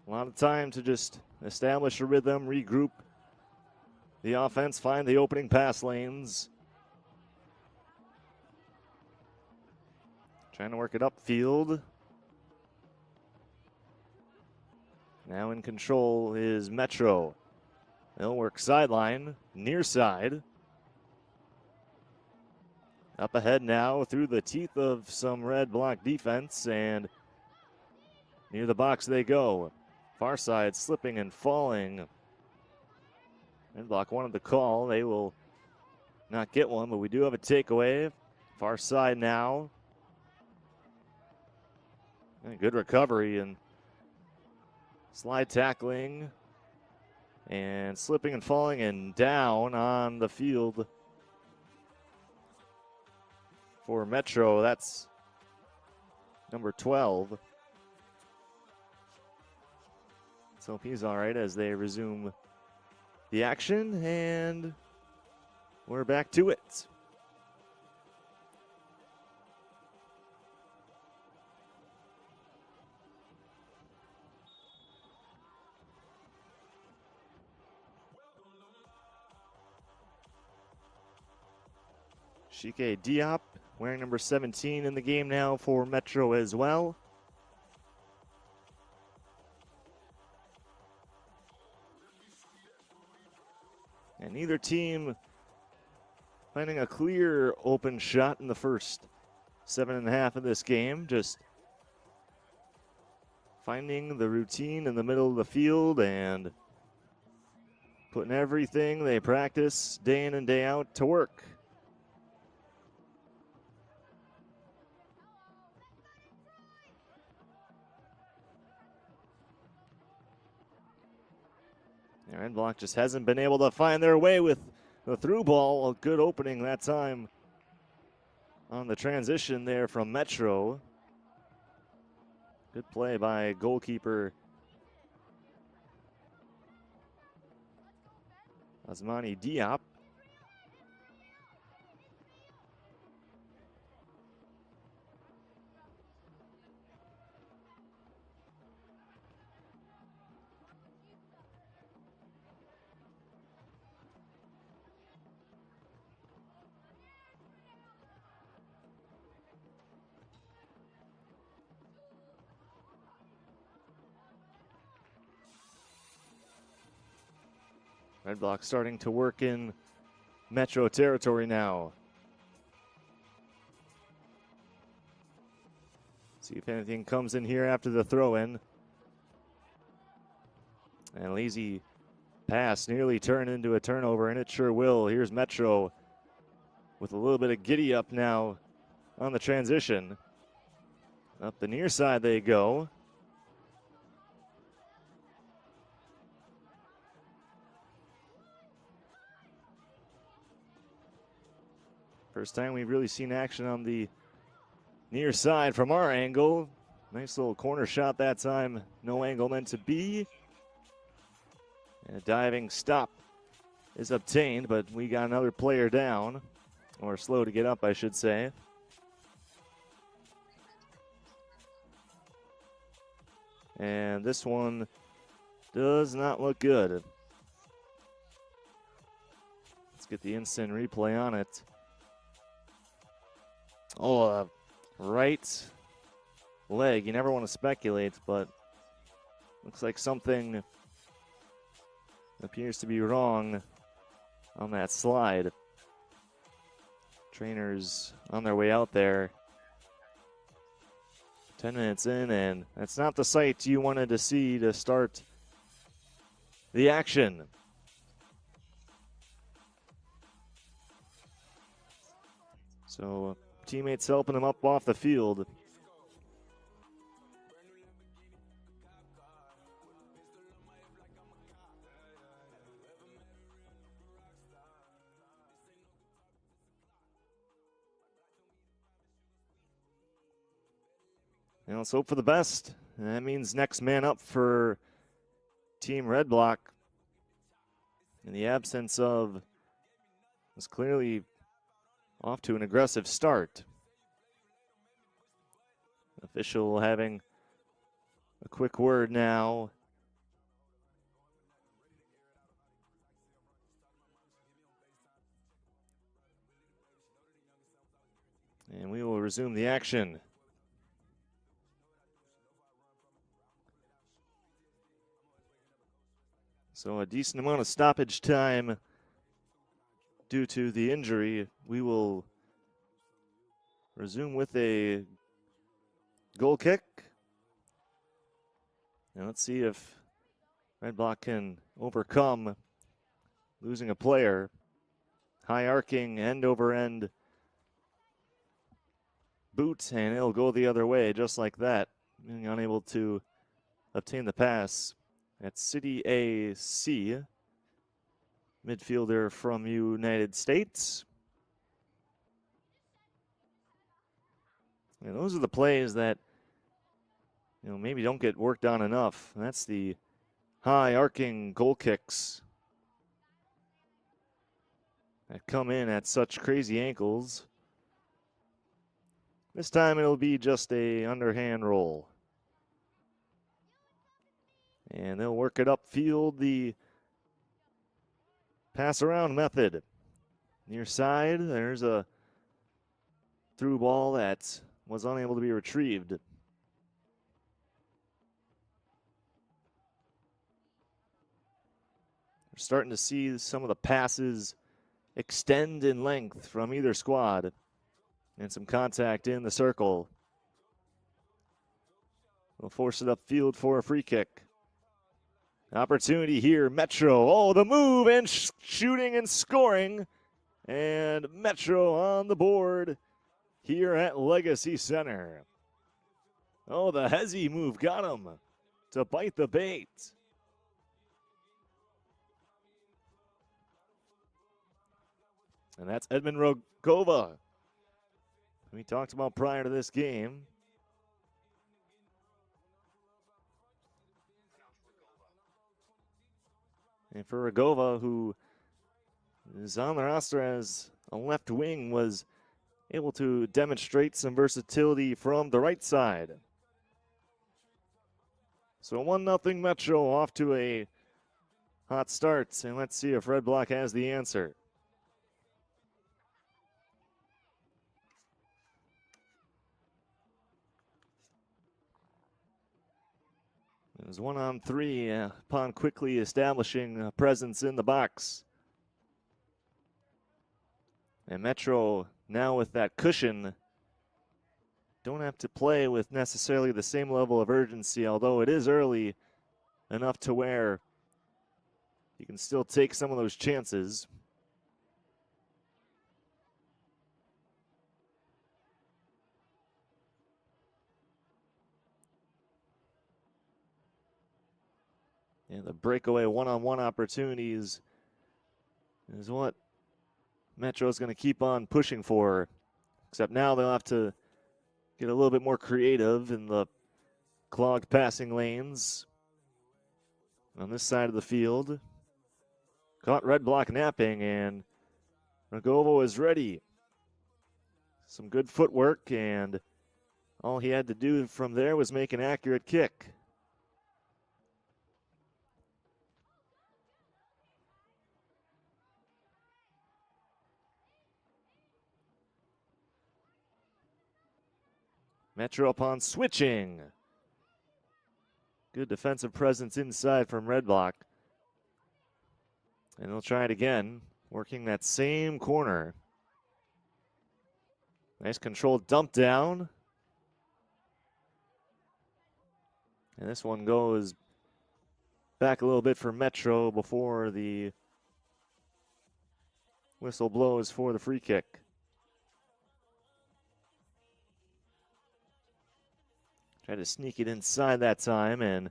A lot of time to just establish a rhythm, regroup the offense, find the opening pass lanes. Trying to work it upfield. Now in control is Metro. They'll work sideline, near side. Up ahead now through the teeth of some red block defense, and near the box they go. Far side slipping and falling. Red block wanted the call. They will not get one, but we do have a takeaway. Far side now. And good recovery and slide tackling and slipping and falling and down on the field for Metro. That's number 12. Let's hope he's all right as they resume the action, and we're back to it. Shike Diop wearing number 17 in the game now for Metro as well. And neither team finding a clear open shot in the first 7.5 of this game. Just finding the routine in the middle of the field and putting everything they practice day in and day out to work. Red Block just hasn't been able to find their way with the through ball. A good opening that time on the transition there from Metro. Good play by goalkeeper Asmani Diop. Red Block starting to work in Metro territory now. See if anything comes in here after the throw-in. And lazy pass nearly turned into a turnover, and it sure will. Here's Metro with a little bit of giddy up now on the transition. Up the near side they go. First time we've really seen action on the near side from our angle. Nice little corner shot that time. No angle meant to be. And a diving stop is obtained, but we got another player down. Or slow to get up, I should say. And this one does not look good. Let's get the instant replay on it. Oh, right leg. You never want to speculate, but looks like something appears to be wrong on that slide. Trainers on their way out there. 10 minutes in, and that's not the sight you wanted to see to start the action. So teammates helping him up off the field. And let's hope for the best. And that means next man up for Team Red Block. In the absence of, was clearly off to an aggressive start. Official having a quick word now And we will resume the action. So a decent amount of stoppage time due to the injury. We will resume with a goal kick. And let's see if REDBLOCK can overcome losing a player. High arcing end over end boot, and it'll go the other way just like that. Being unable to obtain the pass. That's City AC, midfielder from United States. And those are the plays that, you know, maybe don't get worked on enough. And that's the high arcing goal kicks that come in at such crazy ankles. This time it'll be just a underhand roll. And they'll work it upfield, the pass around method. Near side, there's a through ball that was unable to be retrieved. We're starting to see some of the passes extend in length from either squad. And some contact in the circle. We'll force it upfield for a free kick. Opportunity here, Metro. Oh, the move and shooting and scoring. And Metro on the board here at Legacy Center. Oh, the Hezzy move got him to bite the bait. And that's Edmund Rogova. We talked about prior to this game. And for Rogova, who is on the roster as a left wing, was able to demonstrate some versatility from the right side. So 1-0 Metro, off to a hot start. And let's see if REDBLOCK has the answer. It was 1-on-3 upon quickly establishing a presence in the box. And Metro, now with that cushion, don't have to play with necessarily the same level of urgency, although it is early enough to where you can still take some of those chances. And the breakaway one-on-one opportunities is what Metro is going to keep on pushing for. Except now they'll have to get a little bit more creative in the clogged passing lanes. On this side of the field. Caught REDBLOCK napping, and Rogova is ready. Some good footwork, and all he had to do from there was make an accurate kick. Metro upon switching. Good defensive presence inside from REDBLOCK. And they'll try it again, working that same corner. Nice controlled dump down. And this one goes back a little bit for Metro before the whistle blows for the free kick. Try to sneak it inside that time, and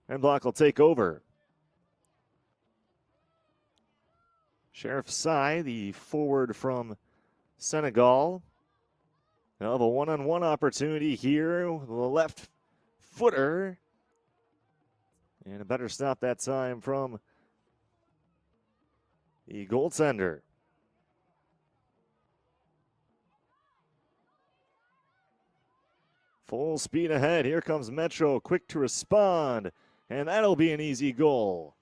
REDBLOCK will take over. Sheriff Sai, the forward from Senegal. They'll have a one-on-one opportunity here with the left footer. And a better stop that time from the goaltender. Full speed ahead. Here comes Metro, quick to respond. And that'll be an easy goal.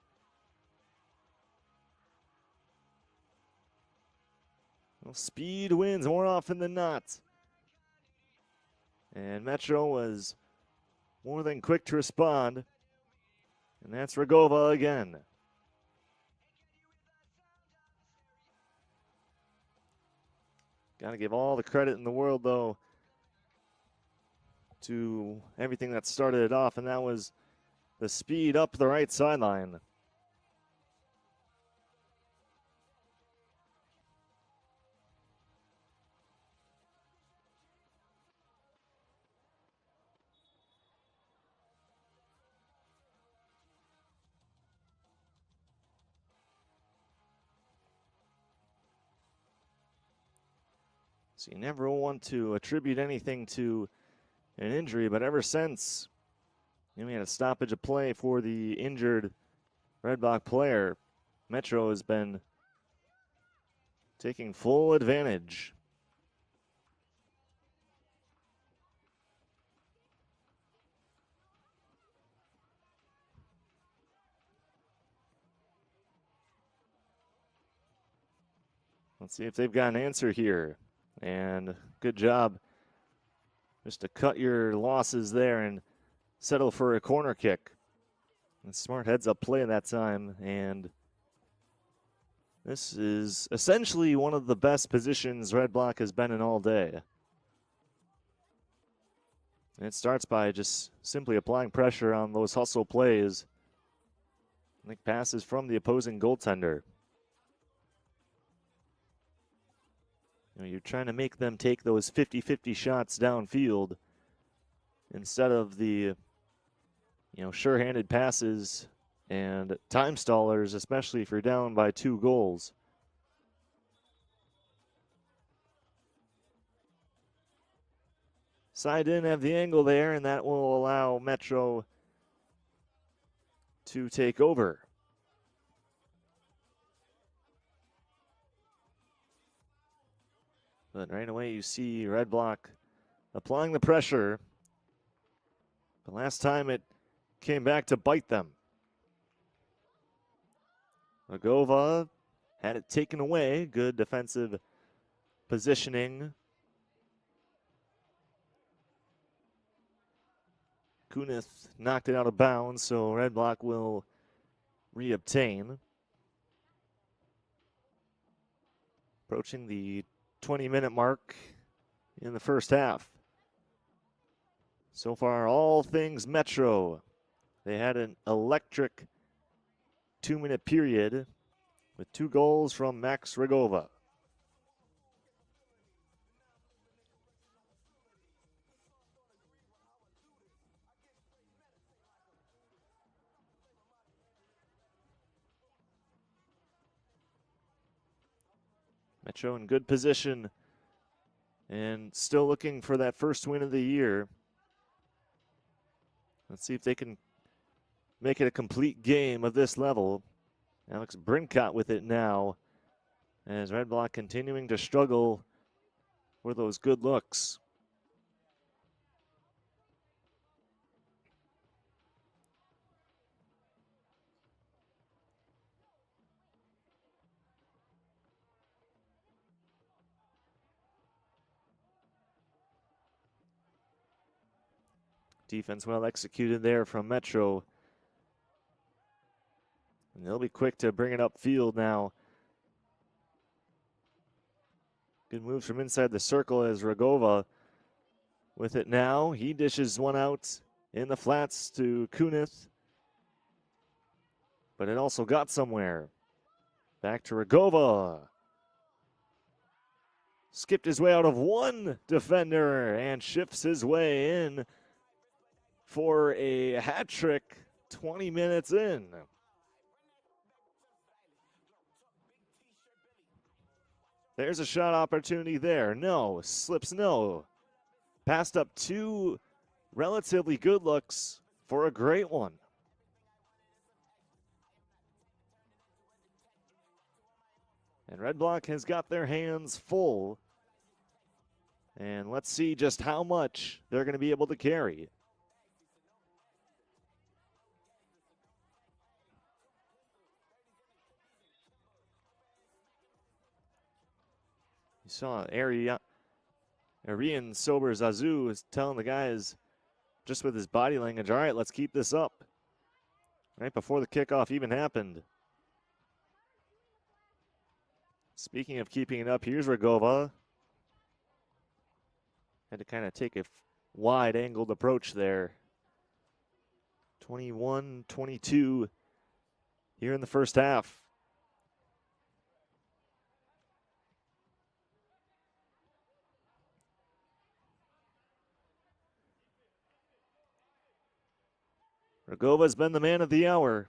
Well, speed wins more often than not. And Metro was more than quick to respond. And that's Regova again. Got to give all the credit in the world, though, to everything that started it off, and that was the speed up the right sideline. So you never want to attribute anything to an injury, but ever since we had a stoppage of play for the injured Red Block player, Metro has been taking full advantage. Let's see if they've got an answer here. And good job just to cut your losses there and settle for a corner kick. And smart heads up play that time. And this is essentially one of the best positions Red Block has been in all day. And it starts by just simply applying pressure on those hustle plays. I think passes from the opposing goaltender. You're trying to make them take those 50-50 shots downfield instead of the, sure-handed passes and time stallers, especially if you're down by 2 goals. Side in have the angle there, and that will allow Metro to take over. But right away you see Red Block applying the pressure. But last time it came back to bite them. Regova had it taken away. Good defensive positioning. Kunith knocked it out of bounds, so Red Block will reobtain. Approaching the 20-minute mark in the first half. So far, all things Metro. They had an electric 2-minute period with 2 goals from Max Regova. Metro in good position and still looking for that first win of the year. Let's see if they can make it a complete game of this level. Alex Brincott with it now as Red Block continuing to struggle for those good looks. Defense well executed there from Metro. And they'll be quick to bring it upfield now. Good moves from inside the circle as Regova with it now. He dishes one out in the flats to Kunith. But it also got somewhere. Back to Regova. Skipped his way out of one defender and shifts his way in for a hat trick 20 minutes in. There's a shot opportunity there. No, slips no. Passed up 2 relatively good looks for a great one. And Red Block has got their hands full. And let's see just how much they're going to be able to carry. You saw Arian Sober Zazu is telling the guys just with his body language, all right, let's keep this up. Right before the kickoff even happened. Speaking of keeping it up, here's Regova. Had to kind of take a wide-angled approach there. 21-22 here in the first half. Regova's been the man of the hour,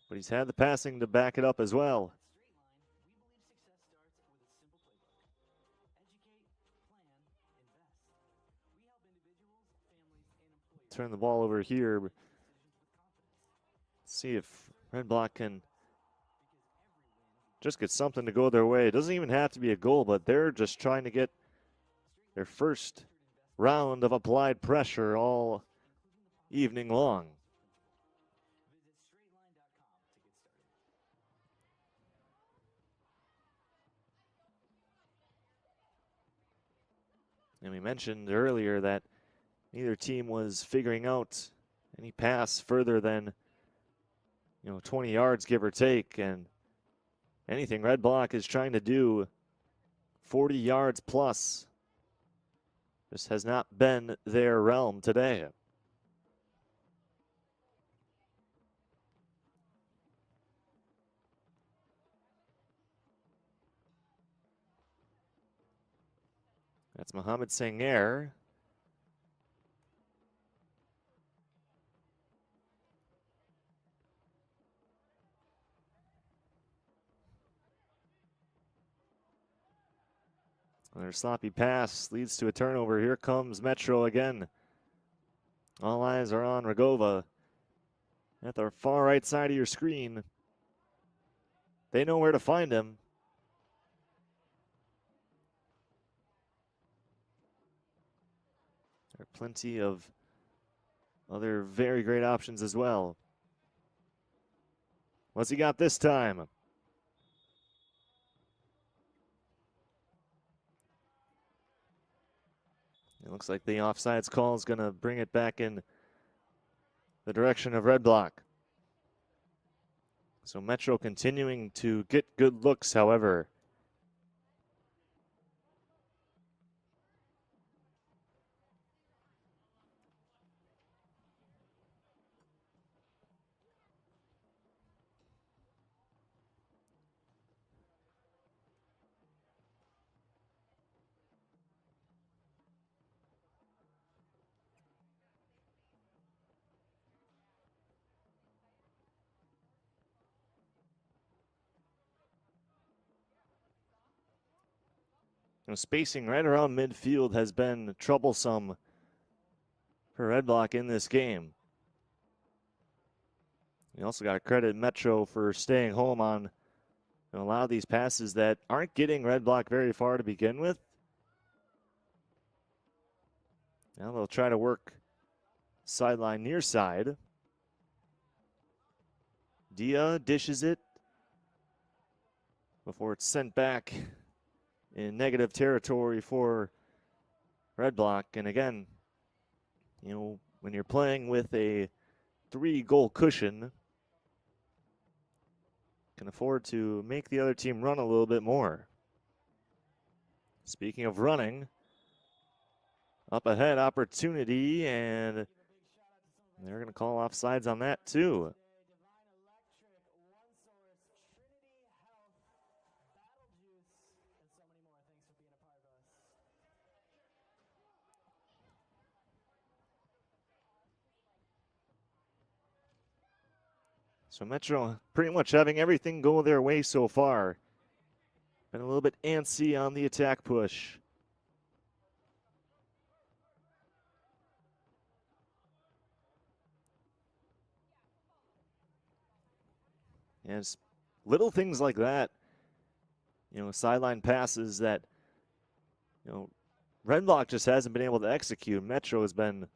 but he's had the passing to back it up as well. Turn the ball over here. Let's see if Red Block can just get something to go their way. It doesn't even have to be a goal, but they're just trying to get their first round of applied pressure all evening long. And we mentioned earlier that neither team was figuring out any pass further than 20 yards, give or take, and anything Red Block is trying to do 40 yards plus just has not been their realm today. That's Mohamed Sanger. Another sloppy pass leads to a turnover. Here comes Metro again. All eyes are on Regova. At the far right side of your screen. They know where to find him. There are plenty of other very great options as well. What's he got this time? It looks like the offsides call is going to bring it back in the direction of Red Block. So Metro continuing to get good looks, however. Spacing right around midfield has been troublesome for Red Block in this game. You also got to credit Metro for staying home on a lot of these passes that aren't getting Red Block very far to begin with. Now they'll try to work sideline near side. Dia dishes it before it's sent back in negative territory for Red Block. And again, when you're playing with a 3-goal cushion, can afford to make the other team run a little bit more. Speaking of running, up ahead opportunity, and they're going to call offsides on that too. So Metro pretty much having everything go their way so far. Been a little bit antsy on the attack push. And it's little things like that, sideline passes that, Red Block just hasn't been able to execute. Metro has been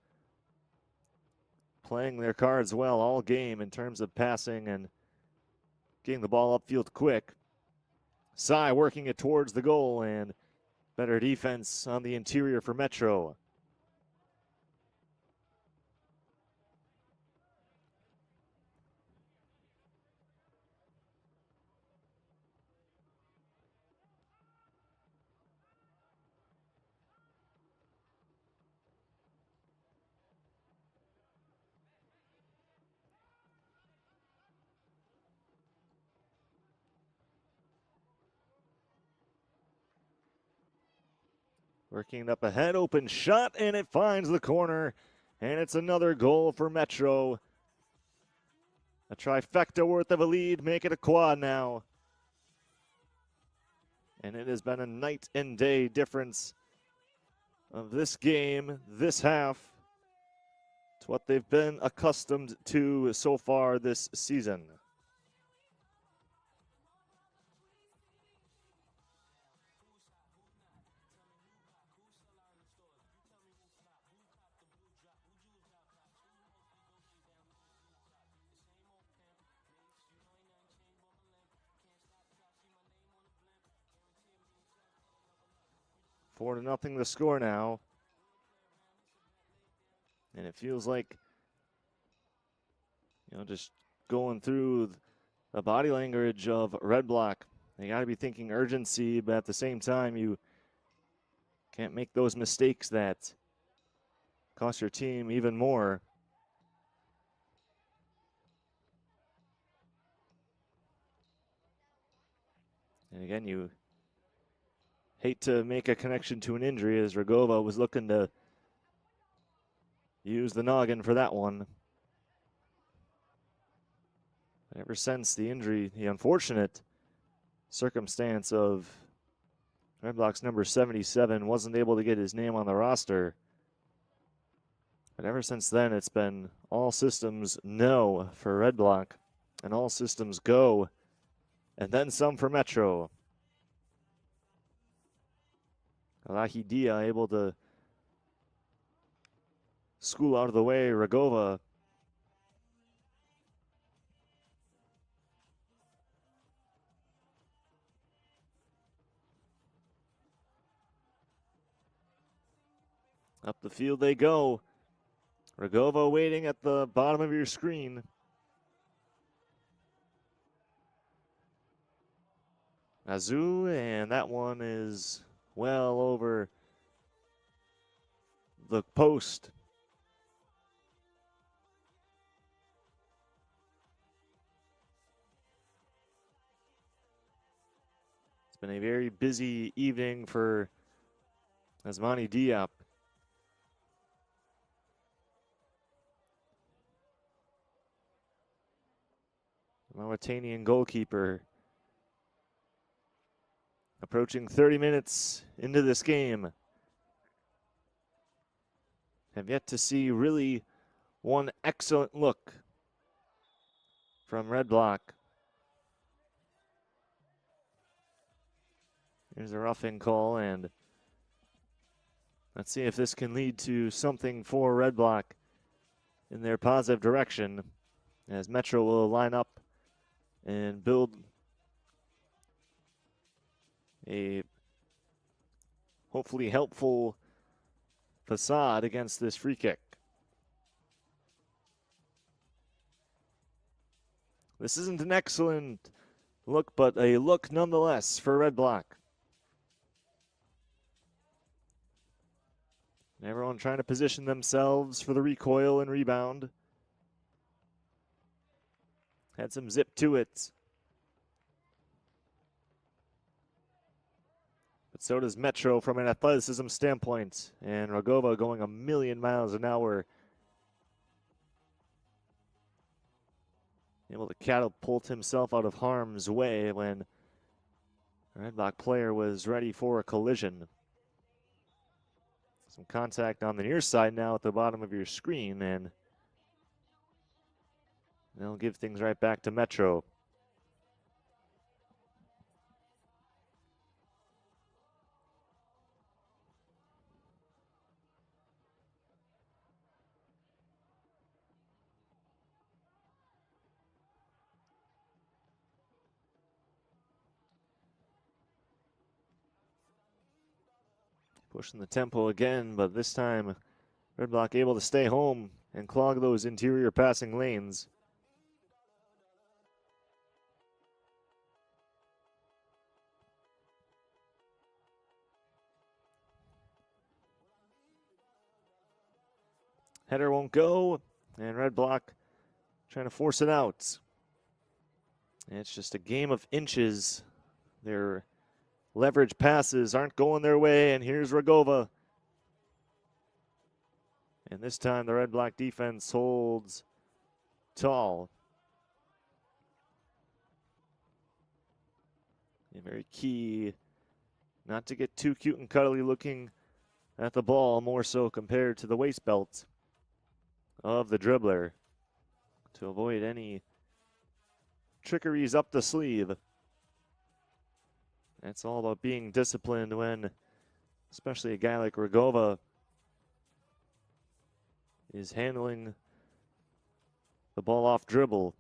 playing their cards well all game in terms of passing and getting the ball upfield quick. Sai working it towards the goal, and better defense on the interior for Metro. Working it up ahead, open shot, and it finds the corner. And it's another goal for Metro. A trifecta worth of a lead, make it a quad now. And it has been a night and day difference of this game, this half, to what they've been accustomed to so far this season. Four to nothing the score now. And it feels like, just going through the body language of REDBLOCK. They got to be thinking urgency, but at the same time, you can't make those mistakes that cost your team even more. And again, you hate to make a connection to an injury, as Rogova was looking to use the noggin for that one. But ever since the injury, the unfortunate circumstance of REDBLOCK's number 77 wasn't able to get his name on the roster. But ever since then, it's been all systems no for REDBLOCK and all systems go, and then some for Metro. Alahidia able to school out of the way. Rogova up the field they go. Rogova waiting at the bottom of your screen. Azu, and that one is well over the post. It's been a very busy evening for Asmani Diop. Mauritanian goalkeeper. Approaching 30 minutes into this game. Have yet to see really one excellent look from REDBLOCK. Here's a roughing call, and let's see if this can lead to something for REDBLOCK in their positive direction, as Metro will line up and build a hopefully helpful facade against this free kick. This isn't an excellent look, but a look nonetheless for REDBLOCK. Everyone trying to position themselves for the recoil and rebound. Had some zip to it. But so does Metro from an athleticism standpoint. And Rogova going a million miles an hour. Able to catapult himself out of harm's way when the REDBLOCK player was ready for a collision. Some contact on the near side now at the bottom of your screen, and they'll give things right back to Metro. Pushing the tempo again, but this time Red Block able to stay home and clog those interior passing lanes. Header won't go, and Red Block trying to force it out. And it's just a game of inches. Their leverage passes aren't going their way, and here's Rogova. And this time the Red Block defense holds tall. And very key not to get too cute and cuddly looking at the ball, more so compared to the waist belt of the dribbler, to avoid any trickeries up the sleeve. That's all about being disciplined when, especially a guy like Rogova, is handling the ball off dribble.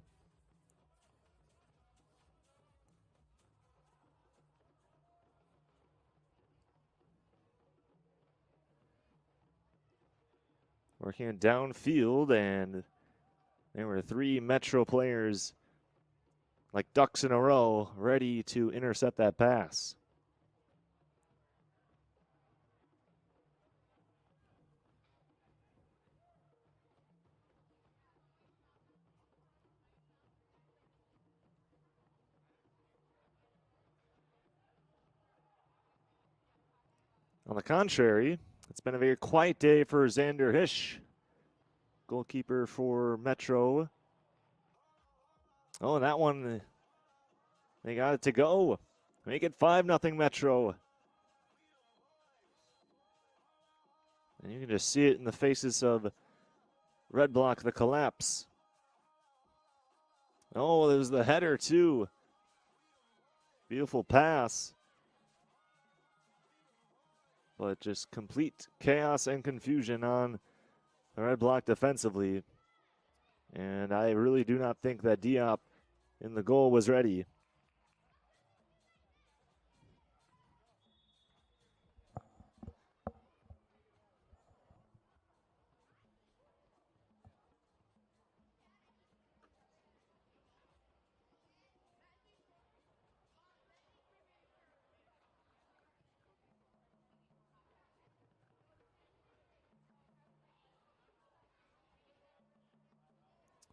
Working downfield, and there were 3 Metro players like ducks in a row ready to intercept that pass. On the contrary, it's been a very quiet day for Xander Hish, goalkeeper for Metro. Oh, that one, they got it to go. Make it 5-0 Metro. And you can just see it in the faces of Red Block, the collapse. Oh, there's the header too. Beautiful pass. But just complete chaos and confusion on the Red Block defensively. And I really do not think that Diop in the goal was ready.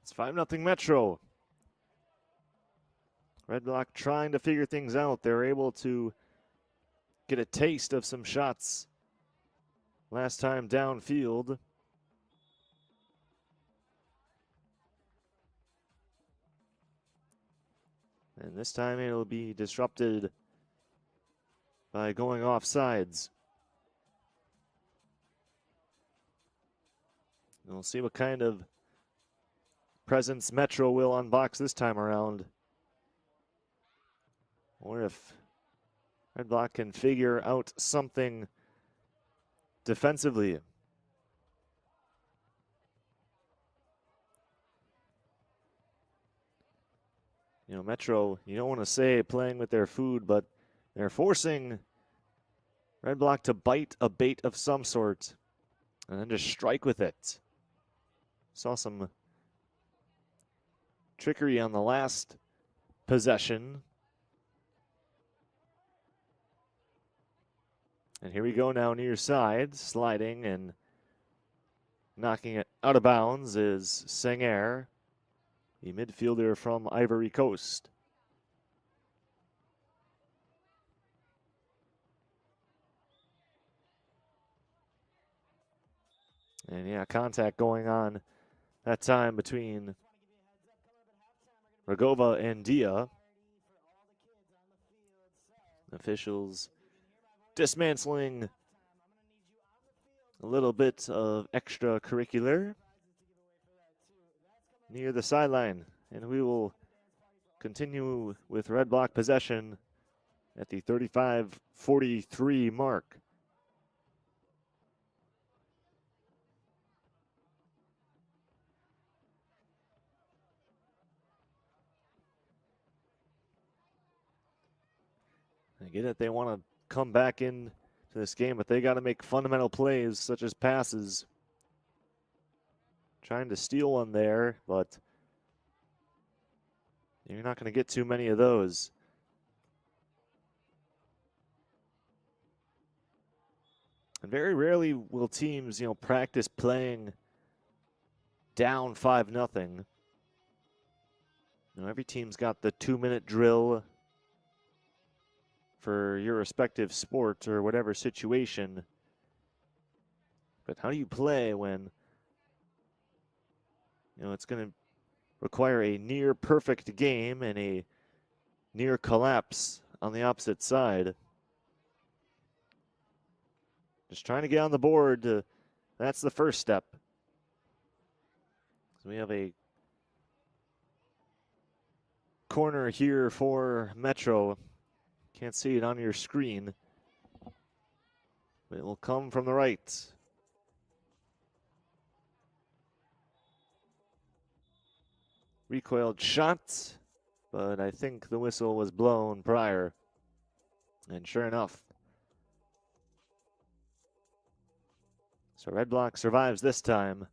It's 5-0 Metro. Red Block trying to figure things out. They're able to get a taste of some shots last time downfield. And this time it'll be disrupted by going off sides. We'll see what kind of presence Metro will unbox this time around. Or if Red Block can figure out something defensively. You know, Metro, you don't want to say playing with their food, but they're forcing Red Block to bite a bait of some sort and then just strike with it. Saw some trickery on the last possession. And here we go now near side, sliding and knocking it out of bounds is Sanger, the midfielder from Ivory Coast. And yeah, contact going on that time between Rogova and Dia. Officials dismantling a little bit of extracurricular near the sideline. And we will continue with Red Block possession at the 35-43 mark. I get it, they want to come back in to this game, but they got to make fundamental plays such as passes. Trying to steal one there, but you're not going to get too many of those. And very rarely will teams, practice playing down 5-0. Every team's got the 2-minute drill for your respective sport or whatever situation. But how do you play when, it's going to require a near perfect game and a near collapse on the opposite side? Just trying to get on the board. That's the first step. So we have a corner here for Metro. Can't see it on your screen, but it will come from the right. Recoiled shot, but I think the whistle was blown prior. And sure enough, so Red Block survives this time.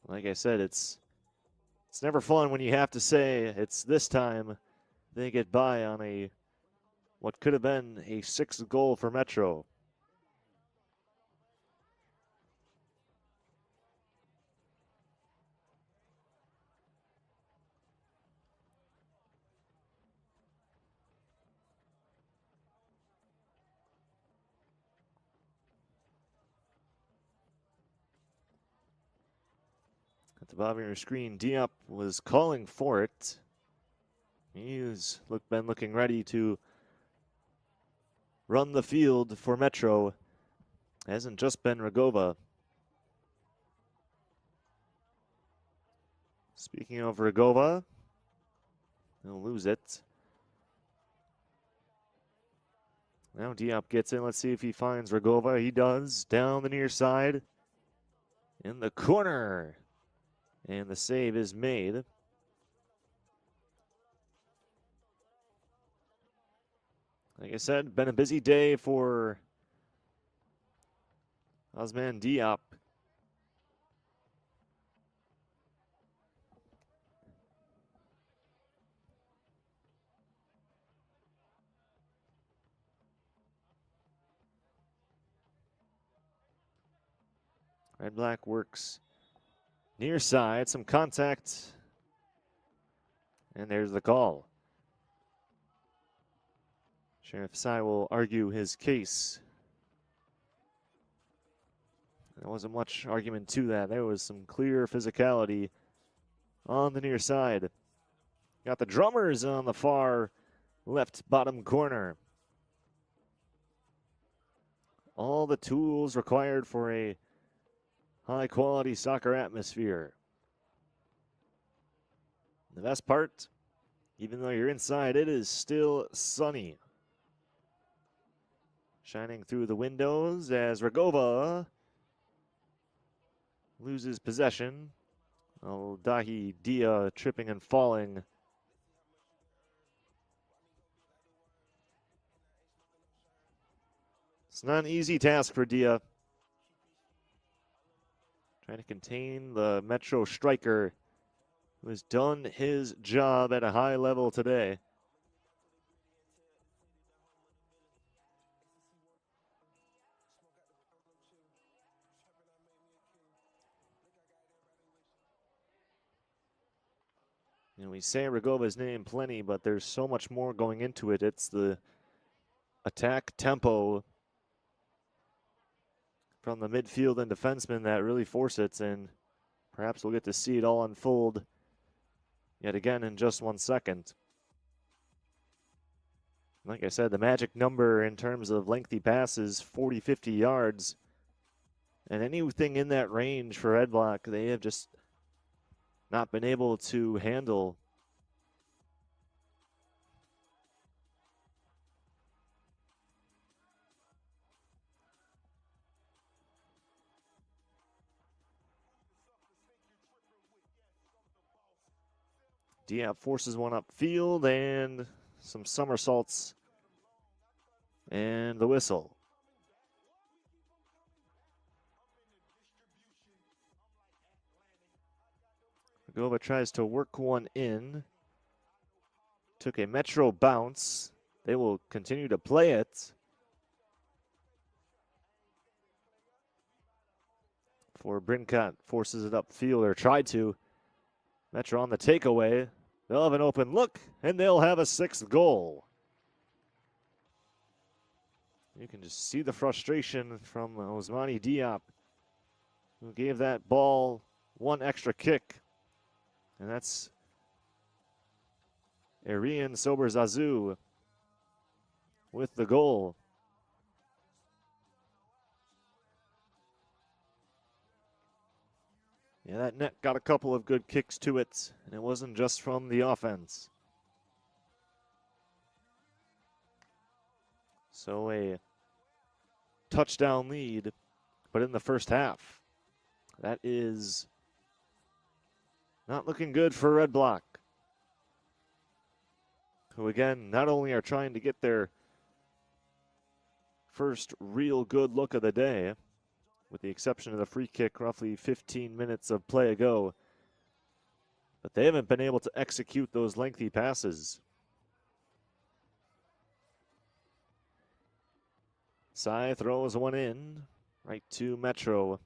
Like I said, it's never fun when you have to say it's this time they get by on what could have been a 6th goal for Metro. At the bottom of your screen, Diop was calling for it. He's been looking ready to run the field for Metro. Hasn't just been Ragova. Speaking of Ragova, he'll lose it. Now Diop gets in. Let's see if he finds Ragova. He does. Down the near side. In the corner. And the save is made. Like I said, been a busy day for Osman Diop. Red Black works near side, some contact, and there's the call. Sheriff Sai will argue his case. There wasn't much argument to that. There was some clear physicality on the near side. Got the drummers on the far left bottom corner. All the tools required for a high-quality soccer atmosphere. The best part, even though you're inside, it is still sunny. Shining through the windows as Ragova loses possession. Oh, Dahi Dia tripping and falling. It's not an easy task for Dia. Trying to contain the Metro striker who has done his job at a high level today. We say Ragova's name plenty, but there's so much more going into it. It's the attack tempo from the midfield and defensemen that really force it, and perhaps we'll get to see it all unfold yet again in just 1 second. Like I said, the magic number in terms of lengthy passes, 40, 50 yards. And anything in that range for Red Block, they have just not been able to handle. Diop forces one upfield and some somersaults And the whistle. Regova tries to work one in. Took a Metro bounce. They will continue to play it. For Brincott forces it upfield, or tried to. Metro on the takeaway. They'll have an open look, and they'll have a 6th goal. You can just see the frustration from Ousmane Diop, who gave that ball one extra kick. And that's Arian Sober-Zazu with the goal. Yeah, that net got a couple of good kicks to it, and it wasn't just from the offense. So a touchdown lead, but in the first half. That is not looking good for Red Block, who again not only are trying to get their first real good look of the day, with the exception of the free kick, roughly 15 minutes of play ago, but they haven't been able to execute those lengthy passes. Sai throws one in, right to Metro.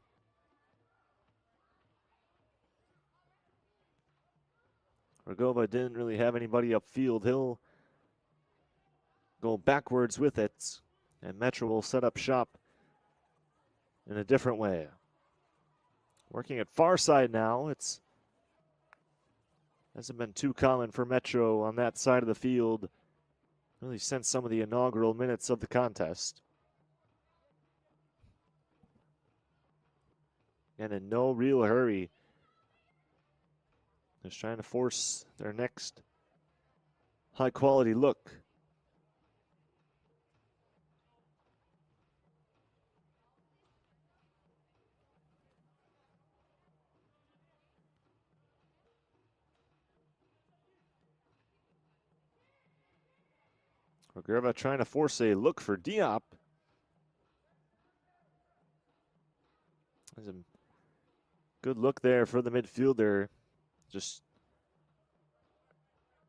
Regova didn't really have anybody upfield. He'll go backwards with it, and Metro will set up shop in a different way. Working at far side now. It's hasn't been too common for Metro on that side of the field, really since some of the inaugural minutes of the contest. And in no real hurry. Just trying to force their next high quality look. Regova trying to force a look for Diop. There's a good look there for the midfielder. Just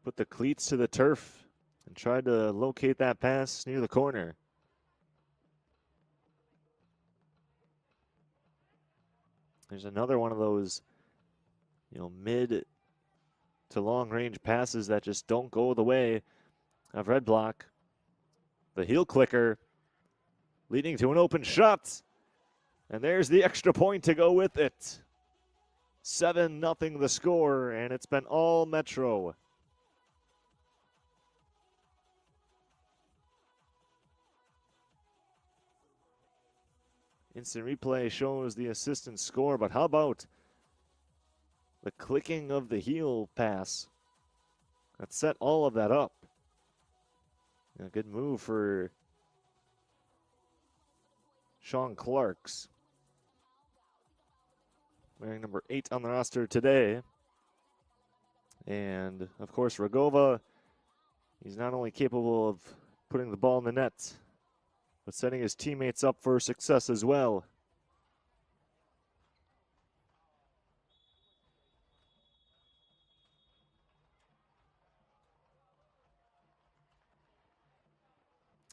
put the cleats to the turf and tried to locate that pass near the corner. There's another one of those, mid to long range passes that just don't go the way of Red Block. The heel clicker leading to an open shot. And there's the extra point to go with it. 7-0 the score, and it's been all Metro. Instant replay shows the assistant score, but how about the clicking of the heel pass that set all of that up? A good move for Sean Clarks, wearing number 8 on the roster today. And of course, Regova, he's not only capable of putting the ball in the net, but setting his teammates up for success as well.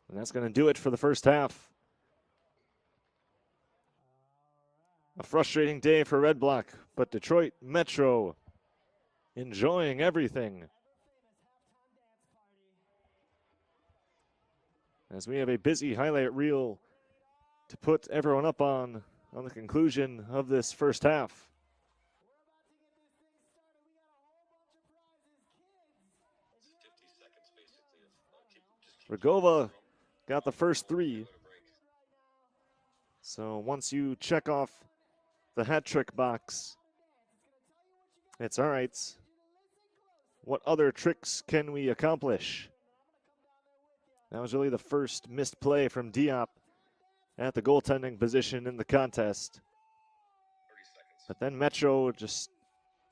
And that's going to do it for the first half. A frustrating day for Red Block, but Detroit Metro enjoying everything. As we have a busy highlight reel to put everyone up on the conclusion of this first half. Regova got the first 3. So once you check off the hat trick box, it's all right. What other tricks can we accomplish? That was really the first missed play from Diop at the goaltending position in the contest. But then Metro just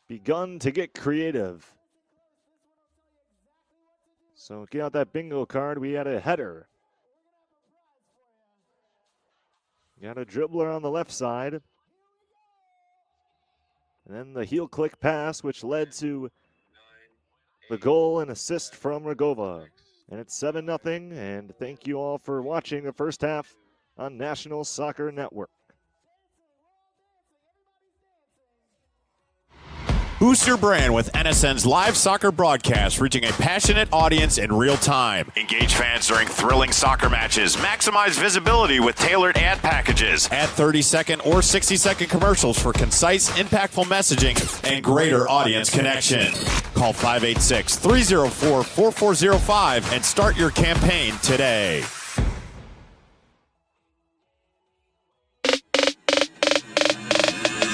begun to get creative. So get out that bingo card. We had a header. Got a dribbler on the left side. And then the heel click pass, which led to the goal and assist from Rogova. And it's 7-0, and thank you all for watching the first half on National Soccer Network. Boost your brand with NSN's live soccer broadcast, reaching a passionate audience in real time. Engage fans during thrilling soccer matches. Maximize visibility with tailored ad packages. Add 30-second or 60-second commercials for concise, impactful messaging and greater audience connection. Call 586-304-4405 and start your campaign today.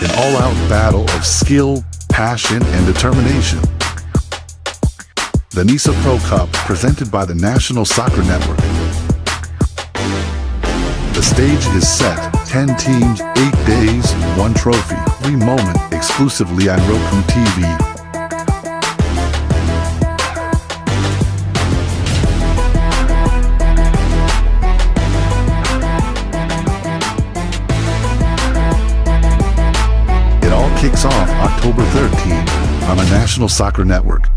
An all-out battle of skill, passion, and determination. The NISA Pro Cup, presented by the National Soccer Network. The stage is set, 10 teams, 8 days, 1 trophy, 3 moment, exclusively on Roku TV. Kicks off October 13th on the National Soccer Network.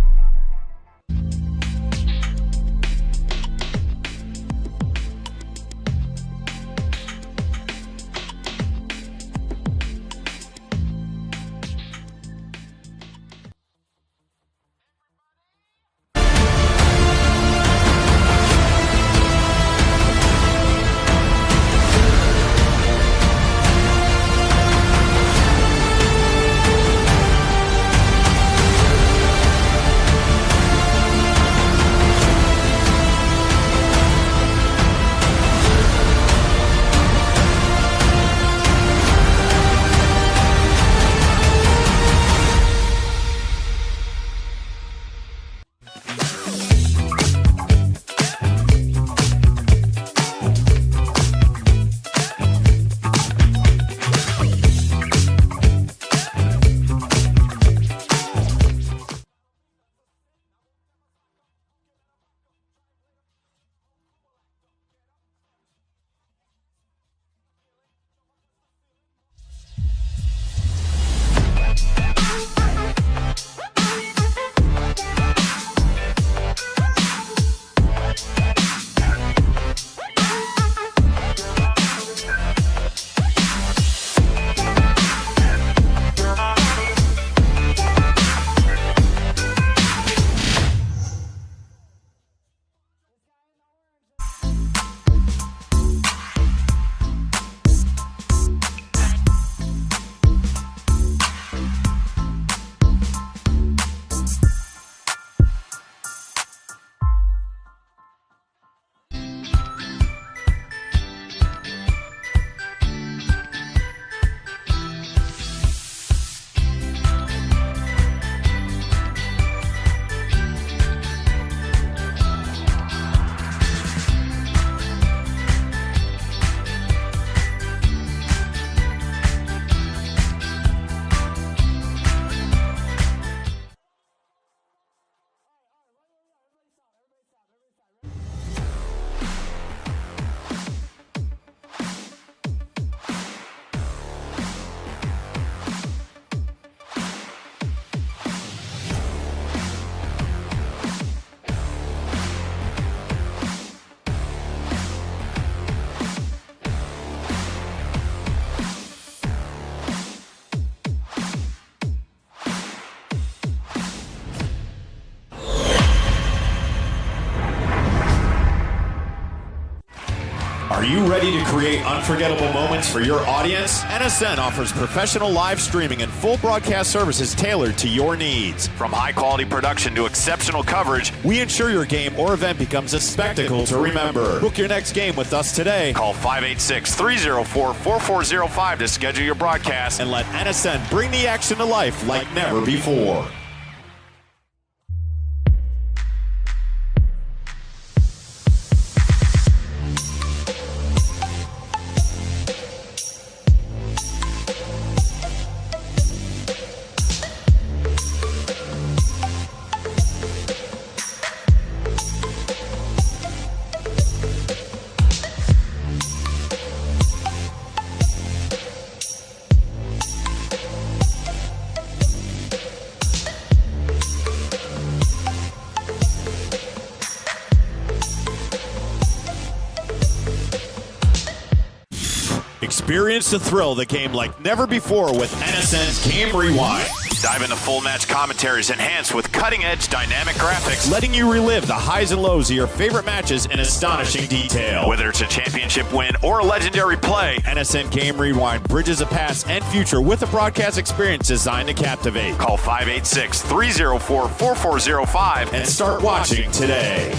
Are you ready to create unforgettable moments for your audience? NSN offers professional live streaming and full broadcast services tailored to your needs. From high-quality production to exceptional coverage, we ensure your game or event becomes a spectacle to remember. Book your next game with us today. Call 586-304-4405 to schedule your broadcast and let NSN bring the action to life like never before. Experience the thrill of the game like never before with NSN's Game Rewind. Dive into full match commentaries enhanced with cutting-edge dynamic graphics, letting you relive the highs and lows of your favorite matches in astonishing detail. Whether it's a championship win or a legendary play, NSN Game Rewind bridges a past and future with a broadcast experience designed to captivate. Call 586-304-4405 and start watching today.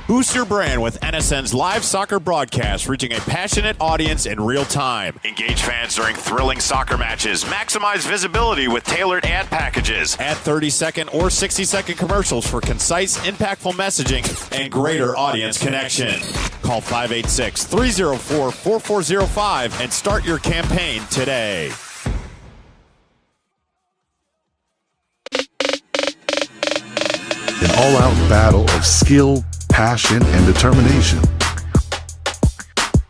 Boost your brand with NSN's live soccer broadcast, reaching a passionate audience in real time. Engage fans during thrilling soccer matches. Maximize visibility with tailored ad packages. Add 30-second or 60-second commercials for concise, impactful messaging and greater audience connection. Call 586-304-4405 and start your campaign today. An all-out battle of skill, passion, and determination.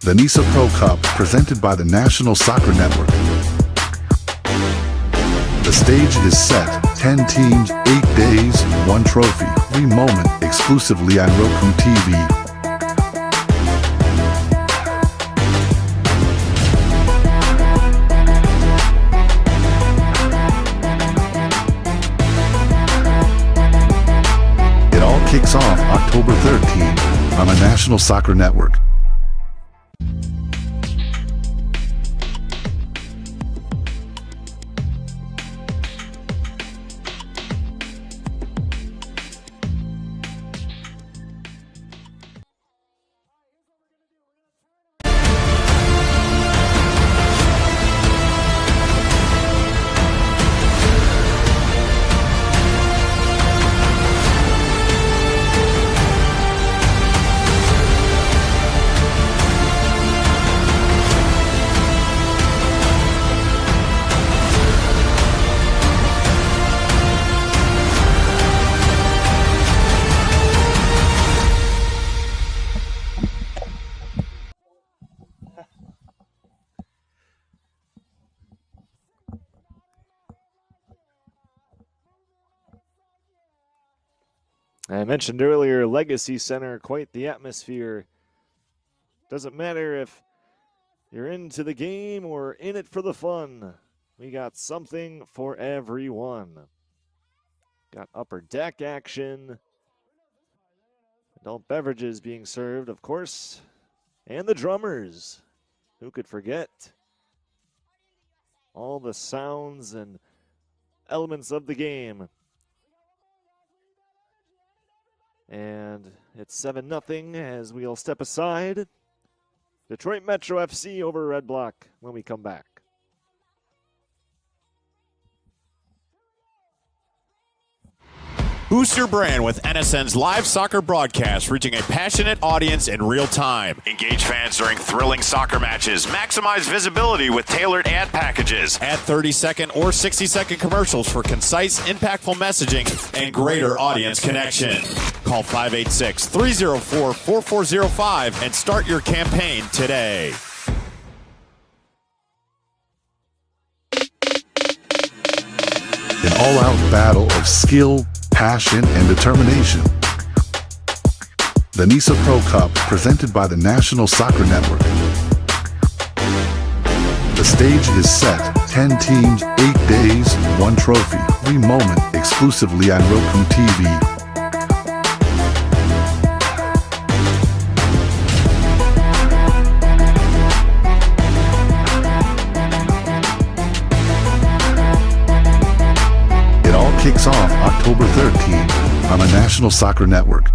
The NISA Pro Cup, presented by the National Soccer Network. The stage is set. 10 teams, 8 days, 1 trophy, 3 moment, exclusively on Roku TV. Kicks off October 13 on the National Soccer Network. I mentioned earlier, Legacy Center, quite the atmosphere. Doesn't matter if you're into the game or in it for the fun. We got something for everyone. Got upper deck action. Adult beverages being served, of course. And the drummers. Who could forget? All the sounds and elements of the game. And it's 7-0 as we'll step aside. Detroit Metro FC over REDBLOCK when we come back. Boost your brand with NSN's live soccer broadcast, reaching a passionate audience in real time. Engage fans during thrilling soccer matches. Maximize visibility with tailored ad packages. Add 30-second or 60-second commercials for concise, impactful messaging and greater audience connection. Call 586-304-4405 and start your campaign today. An all-out battle of skill, passion, and determination. The NISA Pro Cup, presented by the National Soccer Network. The stage is set. 10 teams, 8 days, 1 trophy, 3 moment, exclusively on Roku TV. It all kicks off October 13th on the National Soccer Network.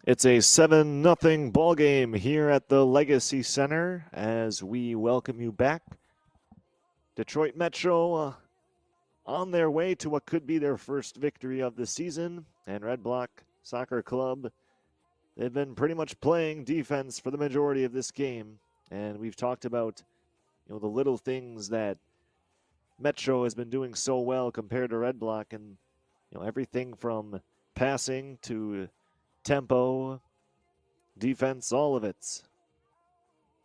It's a 7-0 ball game here at the Legacy Center as we welcome you back. Detroit Metro on their way to what could be their first victory of the season, and Red Block Soccer Club, they've been pretty much playing defense for the majority of this game, and we've talked about the little things that Metro has been doing so well compared to Red Block, and everything from passing to tempo, defense, all of it.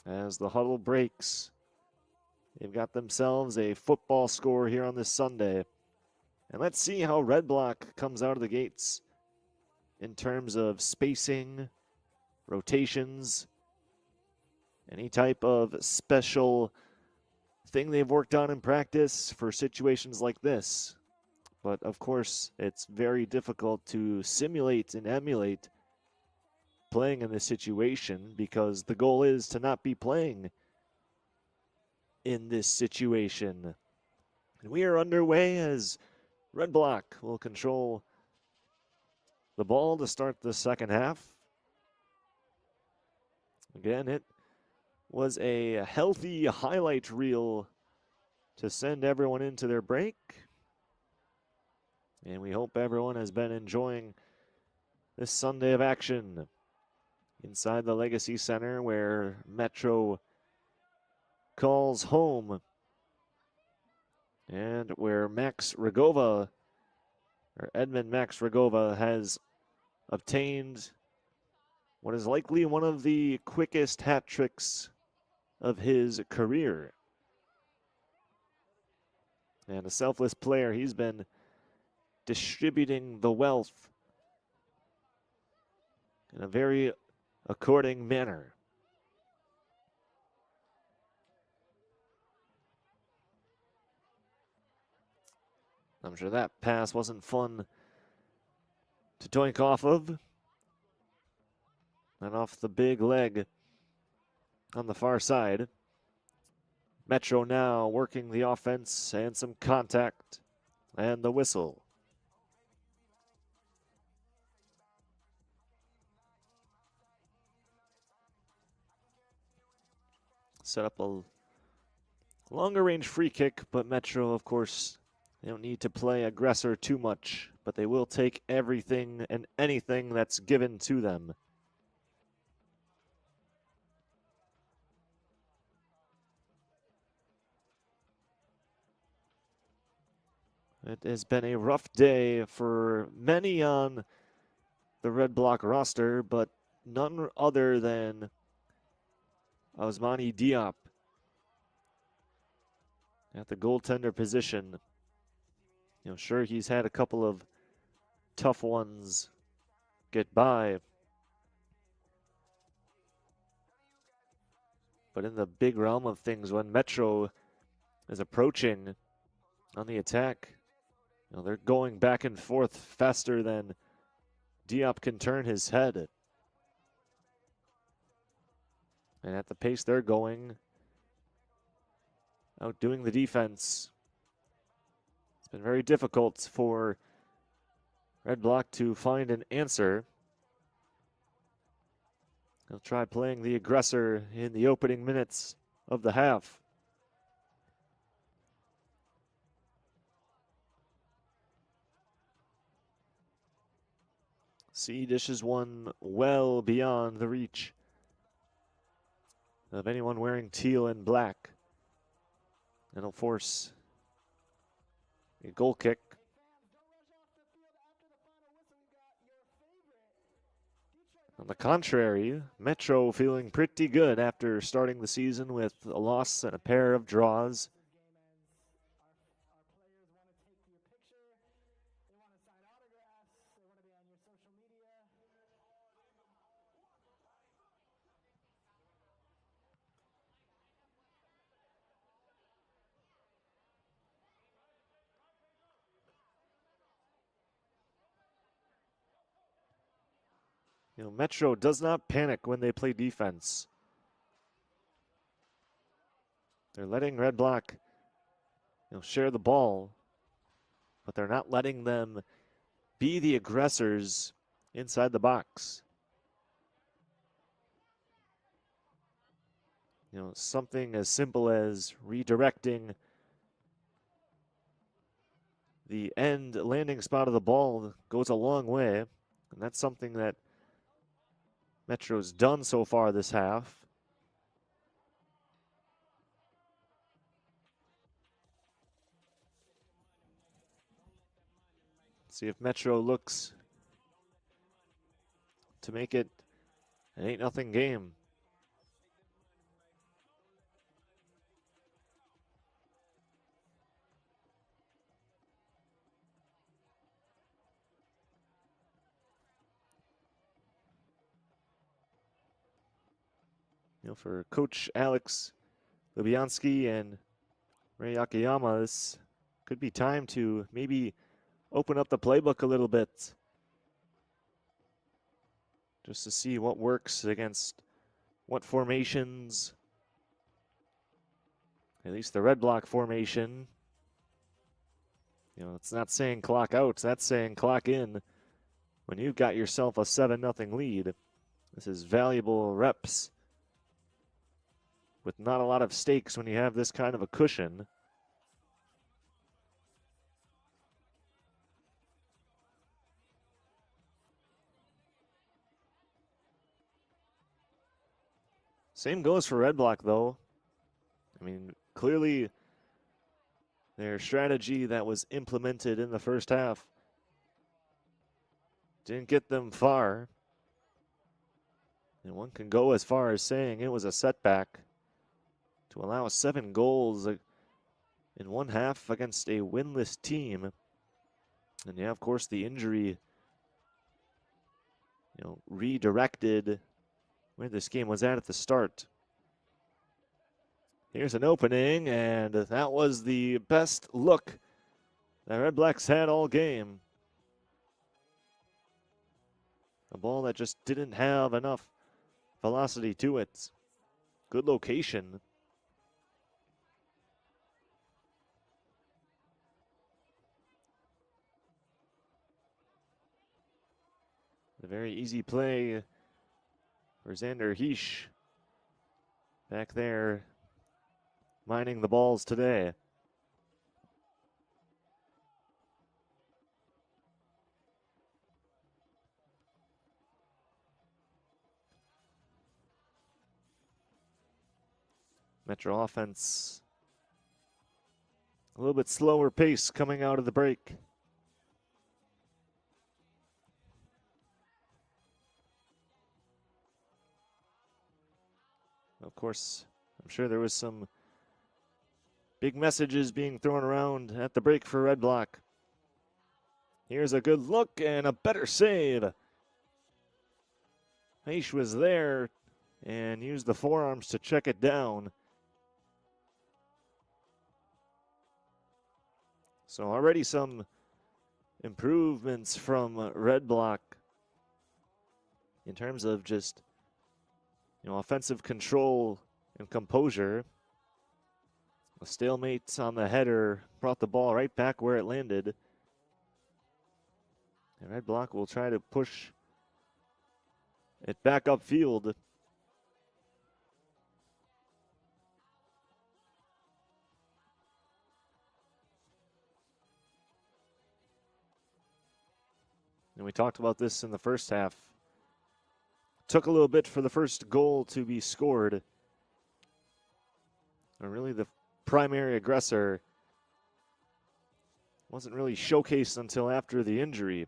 As the huddle breaks, they've got themselves a football score here on this Sunday. And let's see how Red Block comes out of the gates in terms of spacing, rotations, any type of special thing they've worked on in practice for situations like this. But of course, it's very difficult to simulate and emulate playing in this situation because the goal is to not be playing in this situation. And we are underway as Red Block will control the ball to start the second half. Again, it was a healthy highlight reel to send everyone into their break. And we hope everyone has been enjoying this Sunday of action inside the Legacy Center where Metro calls home and where Edmund Max Regova has obtained what is likely one of the quickest hat tricks of his career. And a selfless player, he's been distributing the wealth in a very according manner. I'm sure that pass wasn't fun to doink off of. And off the big leg on the far side. Metro now working the offense and some contact and the whistle. Set up a longer range free kick, but Metro, of course, they don't need to play aggressor too much, but they will take everything and anything that's given to them. It has been a rough day for many on the Red Block roster, but none other than Ousmane Diop at the goaltender position. You know, sure, he's had a couple of tough ones get by, but in the big realm of things, when Metro is approaching on the attack, you know, they're going back and forth faster than Diop can turn his head. And at the pace they're going, outdoing the defense, it's been very difficult for Red Block to find an answer. They'll try playing the aggressor in the opening minutes of the half. C dishes one well beyond the reach of anyone wearing teal and black. And it'll force a goal kick. On the contrary, Metro feeling pretty good after starting the season with a loss and a pair of draws. You know, Metro does not panic when they play defense. They're letting Red Block, you know, share the ball, but they're not letting them be the aggressors inside the box. You know, something as simple as redirecting the end landing spot of the ball goes a long way, and that's something that Metro's done so far this half. See if Metro looks to make it an 8-0 game. You know, for Coach Alex Lubianski and Ray Akiyama, this could be time to maybe open up the playbook a little bit, just to see what works against what formations. At least the Red Block formation. You know, it's not saying clock out, that's saying clock in. When you've got yourself a 7-0 lead, this is valuable reps with not a lot of stakes when you have this kind of a cushion. Same goes for Red Block, though. I mean, clearly their strategy that was implemented in the first half didn't get them far. And one can go as far as saying it was a setback to allow 7 goals in one half against a winless team. And yeah, of course, the injury, you know, redirected where this game was at the start. Here's an opening, and that was the best look that Red Blacks had all game. A ball that just didn't have enough velocity to it. Good location. A very easy play for Xander Heesh. Back there, mining the balls today. Metro offense, a little bit slower pace coming out of the break. Of course, I'm sure there was some big messages being thrown around at the break for Red Block. Here's a good look and a better save. Heish was there and used the forearms to check it down. So already some improvements from Red Block in terms of just, offensive control and composure. A stalemate on the header brought the ball right back where it landed. And Red Block will try to push it back upfield. And we talked about this in the first half. Took a little bit for the first goal to be scored. And really the primary aggressor wasn't really showcased until after the injury.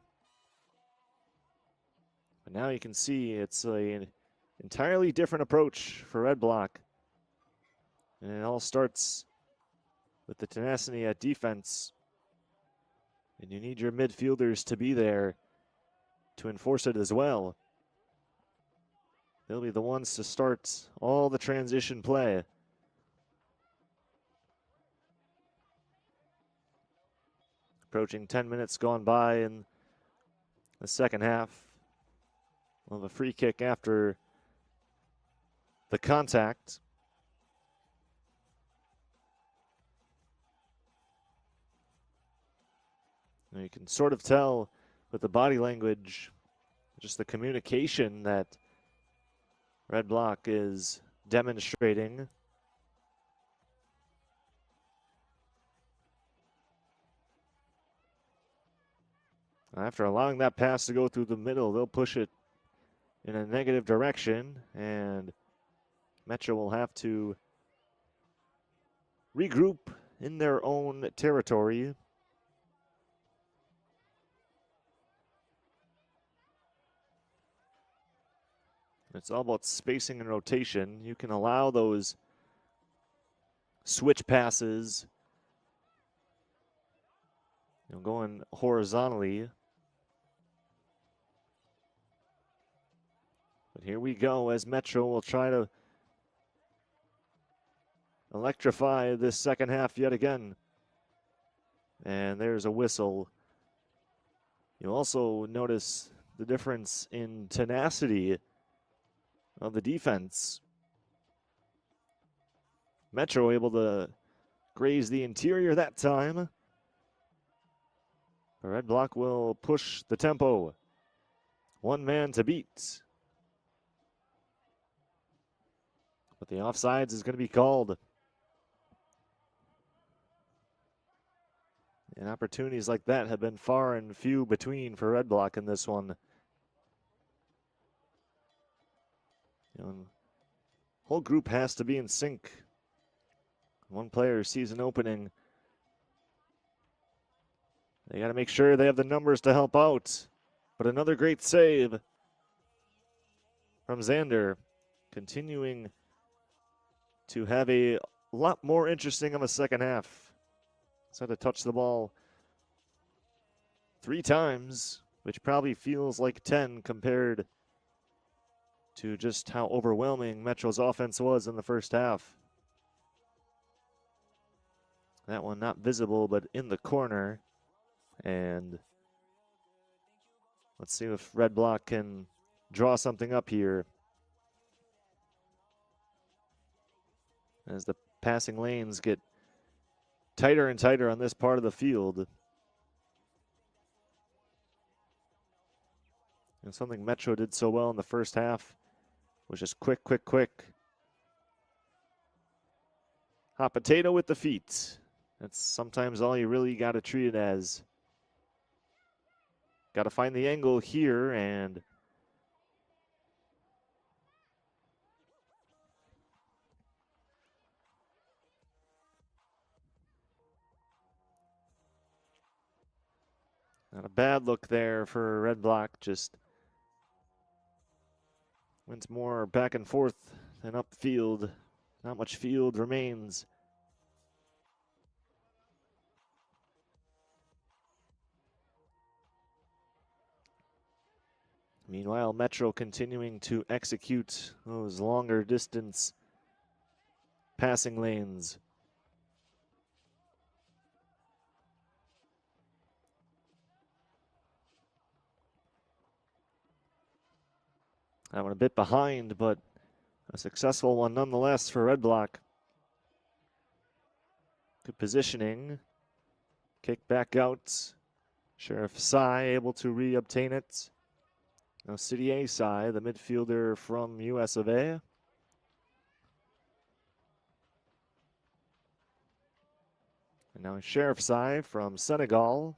But now you can see it's an entirely different approach for Red Block. And it all starts with the tenacity at defense. And you need your midfielders to be there to enforce it as well. They'll be the ones to start all the transition play. Approaching 10 minutes gone by in the second half. We'll have a free kick after the contact. And you can sort of tell with the body language, just the communication that Red Block is demonstrating. After allowing that pass to go through the middle, they'll push it in a negative direction, and Metro will have to regroup in their own territory. It's all about spacing and rotation. You can allow those switch passes, going horizontally. But here we go as Metro will try to electrify this second half yet again. And there's a whistle. You also notice the difference in tenacity of the defense. Metro able to graze the interior that time. The Red Block will push the tempo. One man to beat. But the offsides is going to be called. And opportunities like that have been far and few between for Red Block in this one. Whole group has to be in sync. One player sees an opening. They got to make sure they have the numbers to help out. But another great save from Xander, continuing to have a lot more interesting of a second half. He's had to touch the ball 3 times, which probably feels like 10 compared to just how overwhelming Metro's offense was in the first half. That one not visible, but in the corner. And let's see if Red Block can draw something up here. As the passing lanes get tighter and tighter on this part of the field. And something Metro did so well in the first half was just quick, quick, quick. Hot potato with the feet. That's sometimes all you really got to treat it as. Got to find the angle here, and not a bad look there for Red Block. Just went more back and forth than upfield. Not much field remains. Meanwhile, Metro continuing to execute those longer distance passing lanes. That one a bit behind, but a successful one nonetheless for Red Block. Good positioning. Kick back out. Sheriff Sai able to re-obtain it. Now City A Sai, the midfielder from US of A. And now Sheriff Sai from Senegal.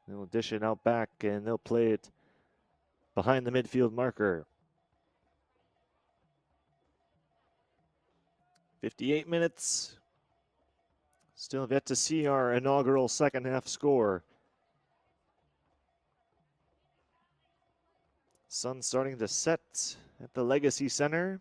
They'll dish it out back and they'll play it behind the midfield marker. 58 minutes. Still have yet to see our inaugural second half score. Sun starting to set at the Legacy Center.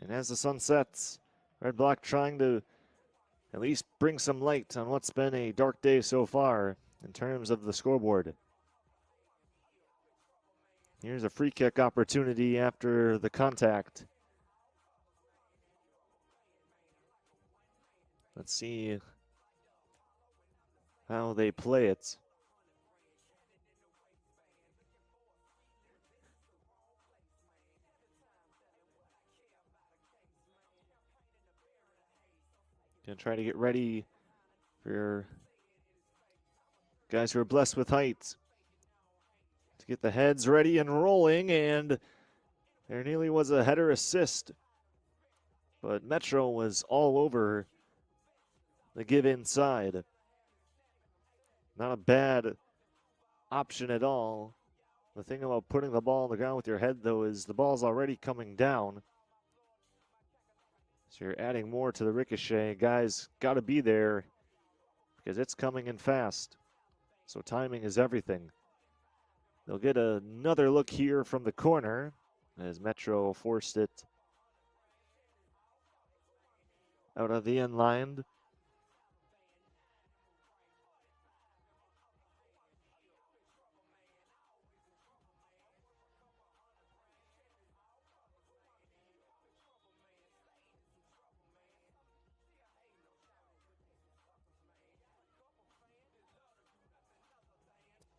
And as the sun sets, Red Block trying to at least bring some light on what's been a dark day so far in terms of the scoreboard. Here's a free kick opportunity after the contact. Let's see how they play it. Gonna try to get ready for your guys who are blessed with height to get the heads ready and rolling, and there nearly was a header assist, but Metro was all over the give inside. Not a bad option at all. The thing about putting the ball on the ground with your head, though, is the ball's already coming down. So you're adding more to the ricochet. Guys got to be there because it's coming in fast. So timing is everything. They'll get another look here from the corner as Metro forced it out of the end line.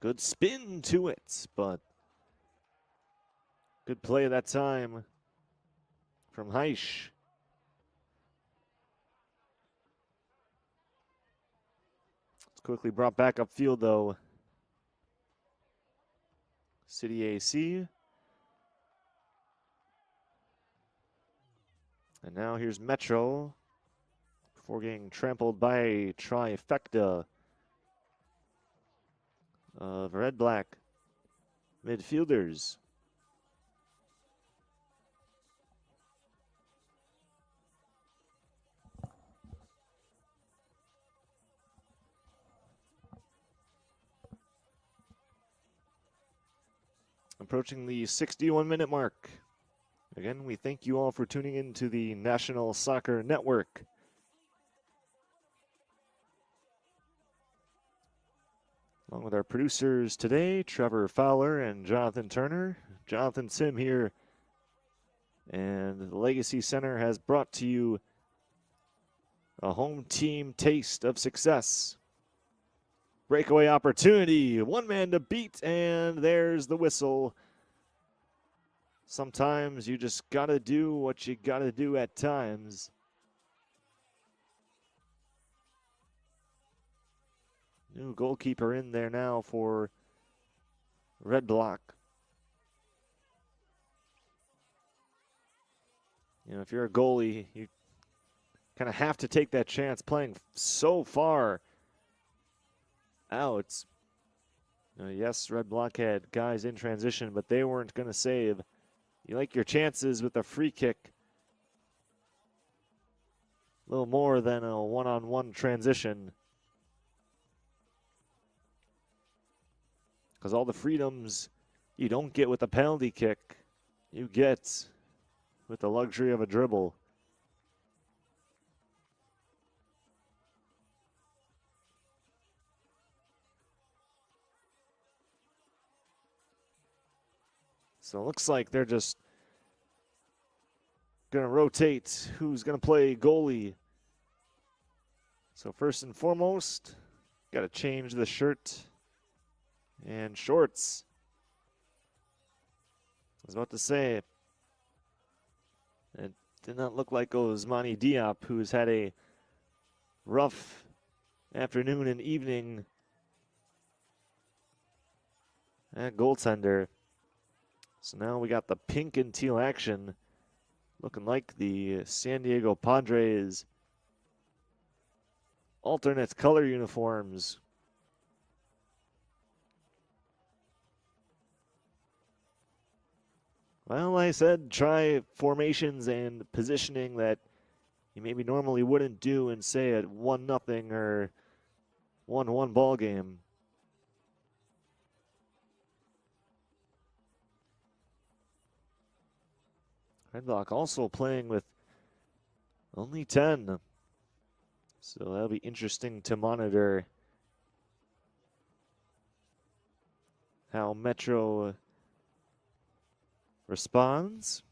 Good spin to it, but good play that time from Heisch. It's quickly brought back upfield though. City AC. And now here's Metro before getting trampled by a trifecta of Red Black midfielders. Approaching the 61-minute mark. Again, we thank you all for tuning in to the National Soccer Network. Along with our producers today, Trevor Fowler and Jonathan Turner. Jonathan Sim here. And the Legacy Center has brought to you a home team taste of success. Breakaway opportunity, one man to beat, and there's the whistle. Sometimes you just gotta do what you gotta do at times. New goalkeeper in there now for REDBLOCK. You know, if you're a goalie, you kind of have to take that chance playing so far out. You know, yes, REDBLOCK had guys in transition, but they weren't going to save. You like your chances with a free kick. A little more than a one-on-one transition. Because all the freedoms you don't get with a penalty kick, you get with the luxury of a dribble. So it looks like they're just going to rotate who's going to play goalie. So first and foremost, got to change the shirt and shorts. I was about to say, it did not look like Ousmane Diop, who's had a rough afternoon and evening at goaltender. So now we got the pink and teal action, looking like the San Diego Padres alternate color uniforms. Well, I said try formations and positioning that you maybe normally wouldn't do in, say, a 1-0 or 1-1 ball game. REDBLOCK also playing with only 10. So that'll be interesting to monitor how Metro responds.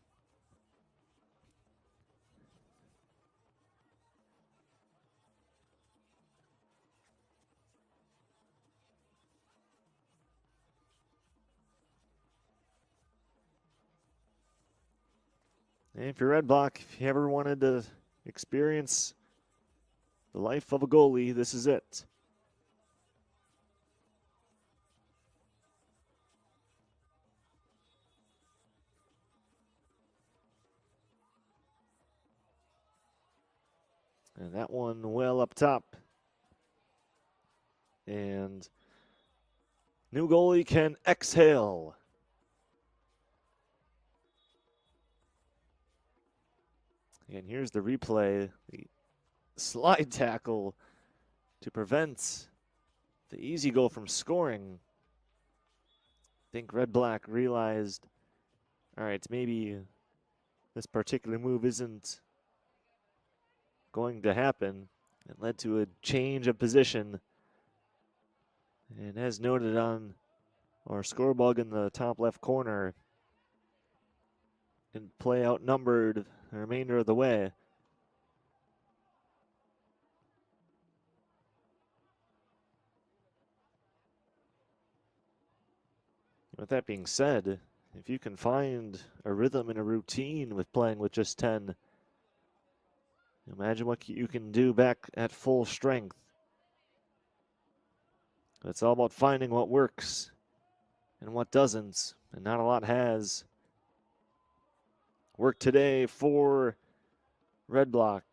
And if you're REDBLOCK, if you ever wanted to experience the life of a goalie, this is it. And that one well up top. And new goalie can exhale. And here's the replay. The slide tackle to prevent the easy goal from scoring. I think REDBLOCK realized, all right, maybe this particular move isn't going to happen. It led to a change of position. And as noted on our scorebug in the top left corner, and play outnumbered the remainder of the way. With that being said, if you can find a rhythm and a routine with playing with just 10, imagine what you can do back at full strength. It's all about finding what works and what doesn't, and not a lot has worked today for REDBLOCK.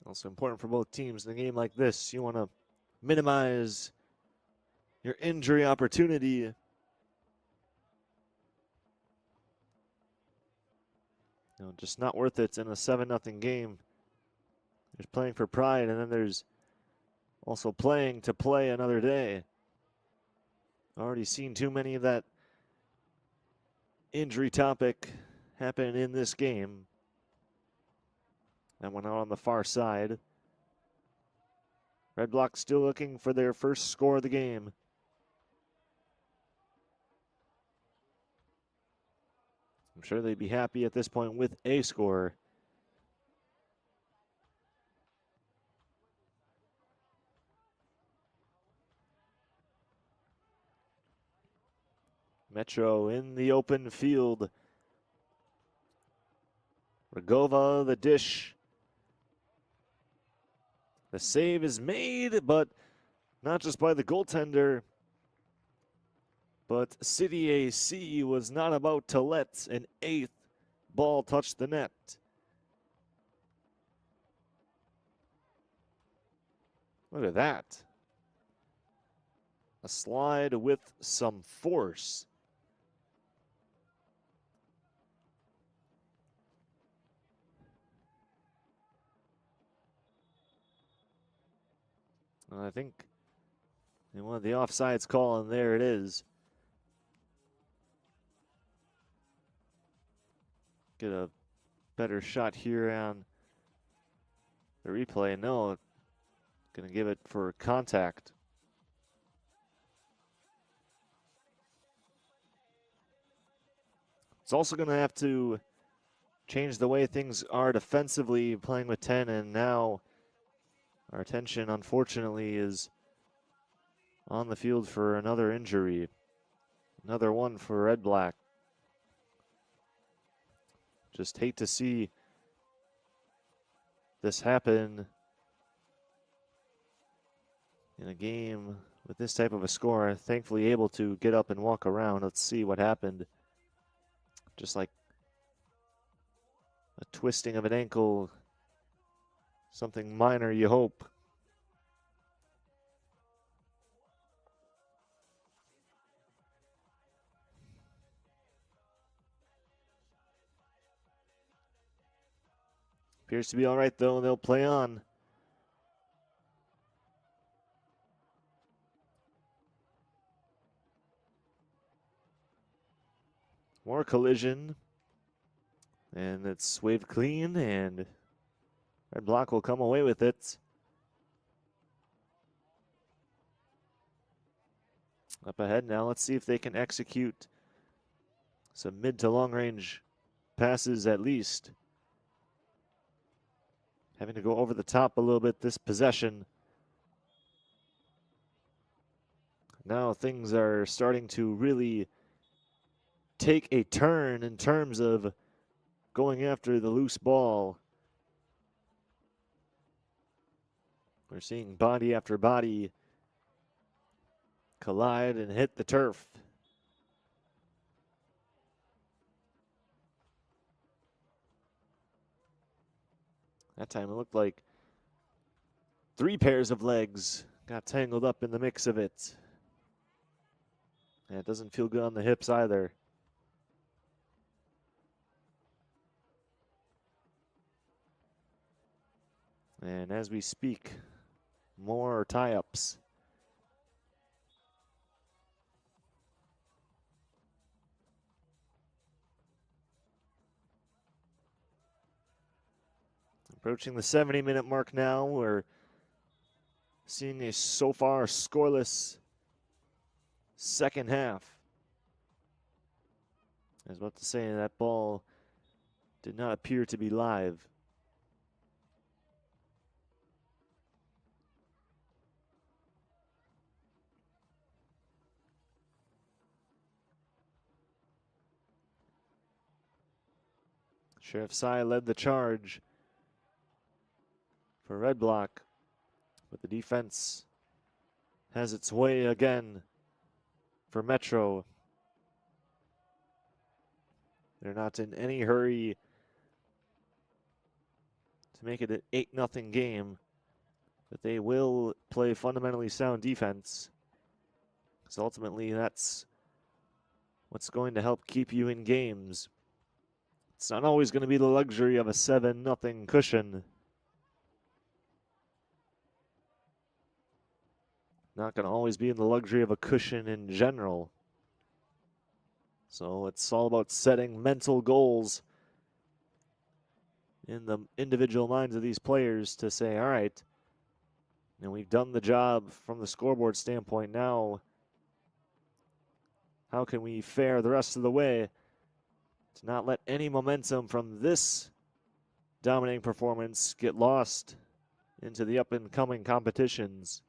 Also important for both teams in a game like this. You want to minimize your injury opportunity. You know, just not worth it in a 7-0 game. There's playing for pride, and then there's also playing to play another day. Already seen too many of that injury topic happen in this game. That went out on the far side. Red Block still looking for their first score of the game. I'm sure they'd be happy at this point with a score. Metro in the open field. Ragova, the dish. The save is made, but not just by the goaltender, but City AC was not about to let an 8th ball touch the net. Look at that. A slide with some force. I think they wanted the offsides call, and there it is. Get a better shot here on the replay. No, gonna give it for contact. It's also gonna have to change the way things are defensively, playing with 10, and now our attention, unfortunately, is on the field for another injury. Another one for Red Black. Just hate to see this happen in a game with this type of a score. Thankfully able to get up and walk around. Let's see what happened. Just like a twisting of an ankle. Something minor, you hope. Appears to be all right, though. They'll play on. More collision. And it's waved clean, and Red Block will come away with it. Up ahead now. Let's see if they can execute some mid to long range passes at least. Having to go over the top a little bit this possession. Now things are starting to really take a turn in terms of going after the loose ball. We're seeing body after body collide and hit the turf. That time it looked like 3 pairs of legs got tangled up in the mix of it. And it doesn't feel good on the hips either. And as we speak, more tie-ups. Approaching the 70-minute mark now. We're seeing a so far scoreless second half. I was about to say that ball did not appear to be live. Sheriff Sai led the charge for Red Block, but the defense has its way again for Metro. They're not in any hurry to make it an 8-0 game, but they will play fundamentally sound defense, because ultimately that's what's going to help keep you in games. It's not always going to be the luxury of a 7-0 cushion. Not going to always be in the luxury of a cushion in general. So it's all about setting mental goals in the individual minds of these players to say, all right, And we've done the job from the scoreboard standpoint. Now, how can we fare the rest of the way to not let any momentum from this dominating performance get lost into the up-and-coming competitions?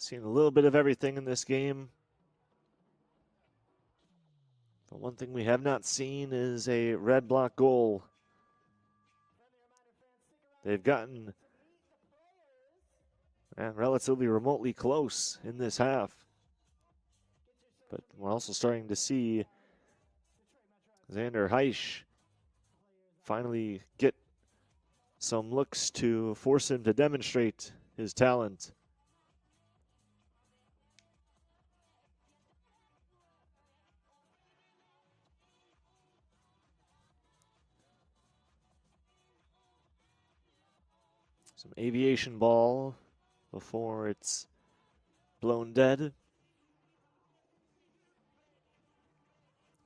Seen a little bit of everything in this game. But one thing we have not seen is a red block goal. They've gotten relatively remotely close in this half. But we're also starting to see Xander Heisch finally get some looks to force him to demonstrate his talent. Some aviation ball before it's blown dead.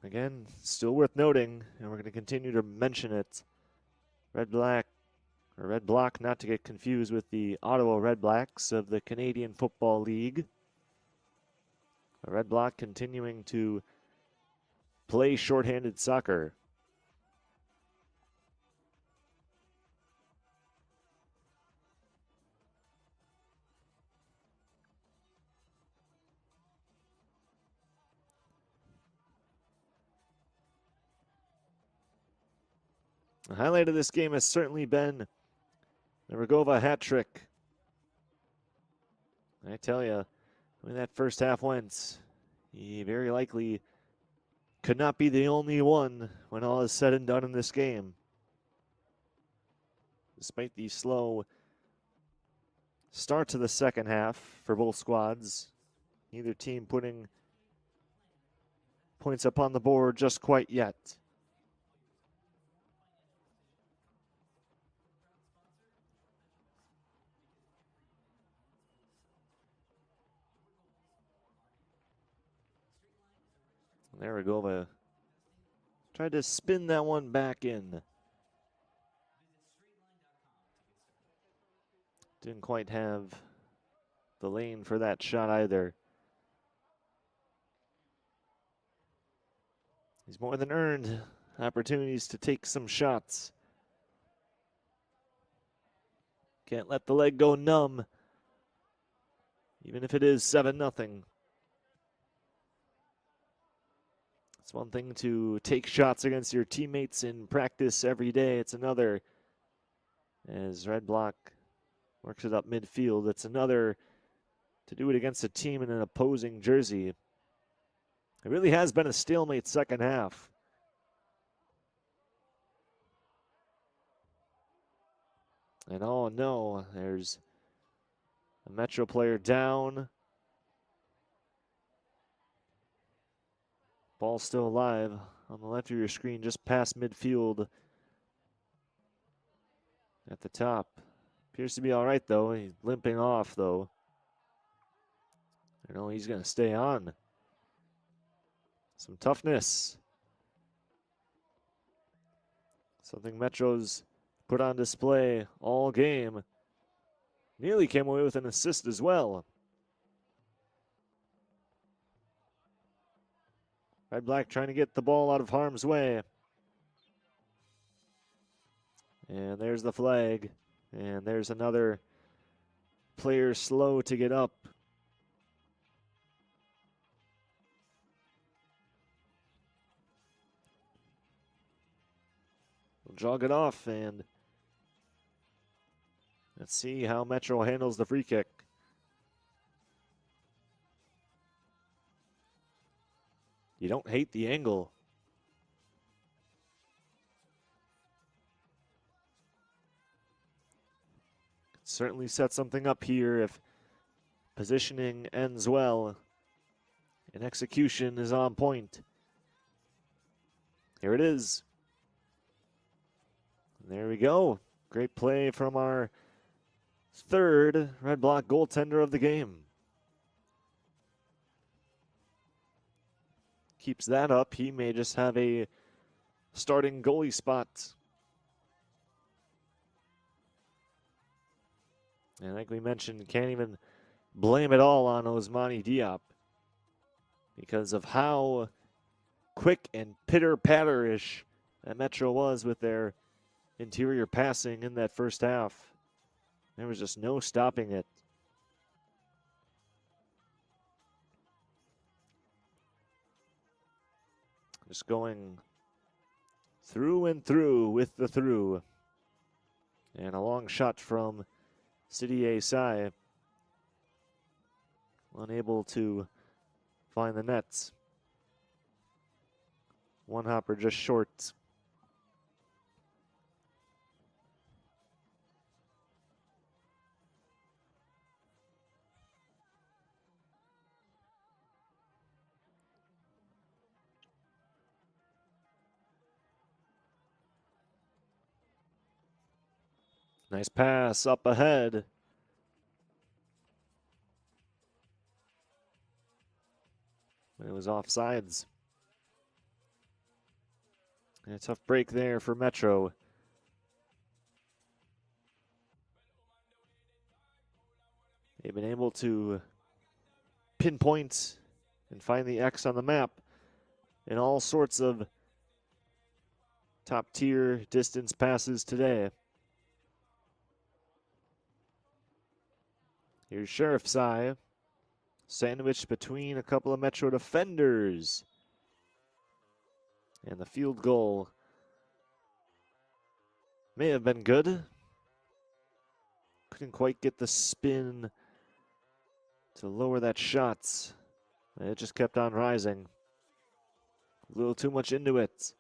Again, still worth noting, and we're going to continue to mention it. Red Block, not to get confused with the Ottawa Red Blacks of the Canadian Football League. Red Block continuing to play shorthanded soccer. The highlight of this game has certainly been the Rogova hat trick. I tell you, when that first half went, he very likely could not be the only one when all is said and done in this game. Despite the slow start to the second half for both squads, neither team putting points up on the board just quite yet. There we go. Tried to spin that one back in. Didn't quite have the lane for that shot either. He's more than earned opportunities to take some shots. Can't let the leg go numb, even if it is 7-0. It's one thing to take shots against your teammates in practice every day. It's another, as Red Block works it up midfield, it's another to do it against a team in an opposing jersey. It really has been a stalemate second half. And oh no, there's a Metro player down. Ball still alive on the left of your screen, just past midfield at the top. Appears to be all right, though. He's limping off, though. I know he's going to stay on. Some toughness. Something Metro's put on display all game. Nearly came away with an assist as well. Red Black trying to get the ball out of harm's way. And there's the flag. And there's another player slow to get up. We'll jog it off, and let's see how Metro handles the free kick. You don't hate the angle. Could certainly set something up here if positioning ends well and execution is on point. Here it is. There we go. Great play from our third Red Block goaltender of the game. keeps that up, he may just have a starting goalie spot. And like we mentioned, can't even blame it all on Ousmane Diop because of how quick and pitter-patter-ish that Metro was with their interior passing in that first half. There was just no stopping it. Just going through and through with the through. And a long shot from City Sai. Unable to find the nets. One hopper just short. Nice pass up ahead. It was offsides. And a tough break there for Metro. They've been able to pinpoint and find the X on the map in all sorts of top tier distance passes today. Here's Sheriff's Eye. Sandwiched between a couple of Metro defenders. And the field goal may have been good. Couldn't quite get the spin to lower that shot. It just kept on rising. A little too much into it.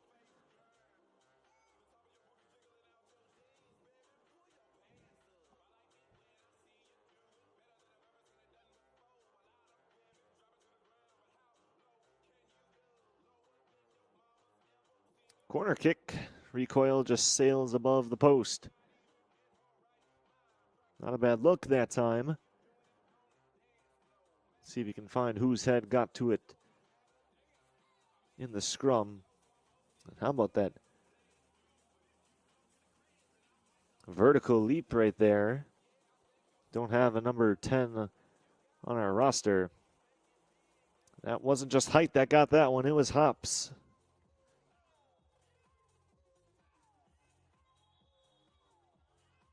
Corner kick. Recoil just sails above the post. Not a bad look that time. See if you can find whose head got to it in the scrum. And how about that vertical leap right there? Don't have a number 10 on our roster. That wasn't just height that got that one, it was hops.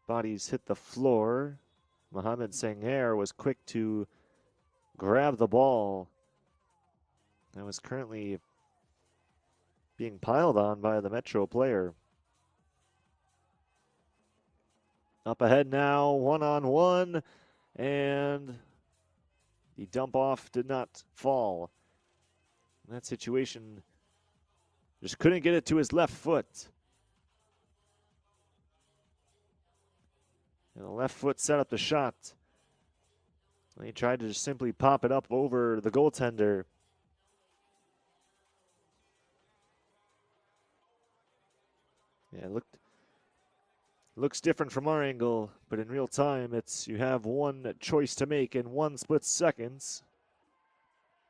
Bodies hit the floor. Mohamed Sanger was quick to grab the ball. That was currently being piled on by the Metro player. Up ahead now, one-on-one, and the dump off did not fall. In that situation, just couldn't get it to his left foot. And the left foot set up the shot. And he tried to just simply pop it up over the goaltender. Yeah, it looks different from our angle, but in real time, it's you have one choice to make in 1 split seconds.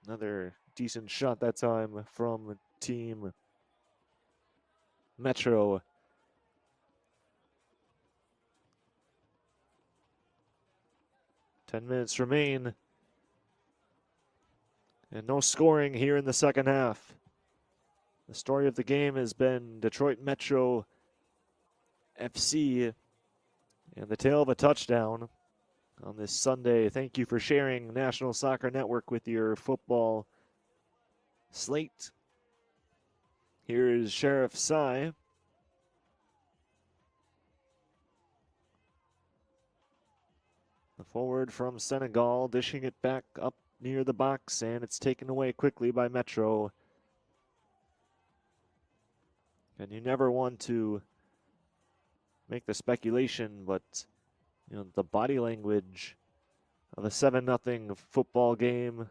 Another decent shot that time from Team Metro. Ten minutes remain. And no scoring here in the second half. The story of the game has been Detroit Metro FC and the tale of a touchdown on this Sunday. Thank you for sharing National Soccer Network with your football slate. Here is Sheriff Sai. The forward from Senegal dishing it back up near the box, and it's taken away quickly by Metro. And you never want to make the speculation, but you know the body language of a 7-0 football game,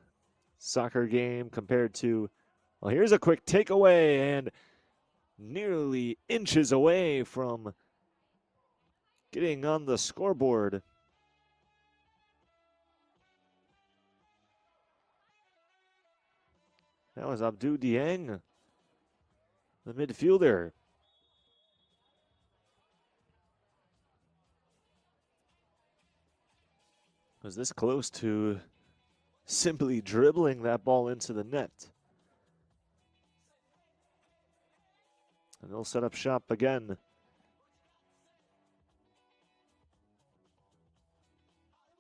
soccer game compared to, well, here's a quick takeaway and nearly inches away from getting on the scoreboard. That was Abdou Dieng, the midfielder. Was this close to simply dribbling that ball into the net. And they'll set up shop again.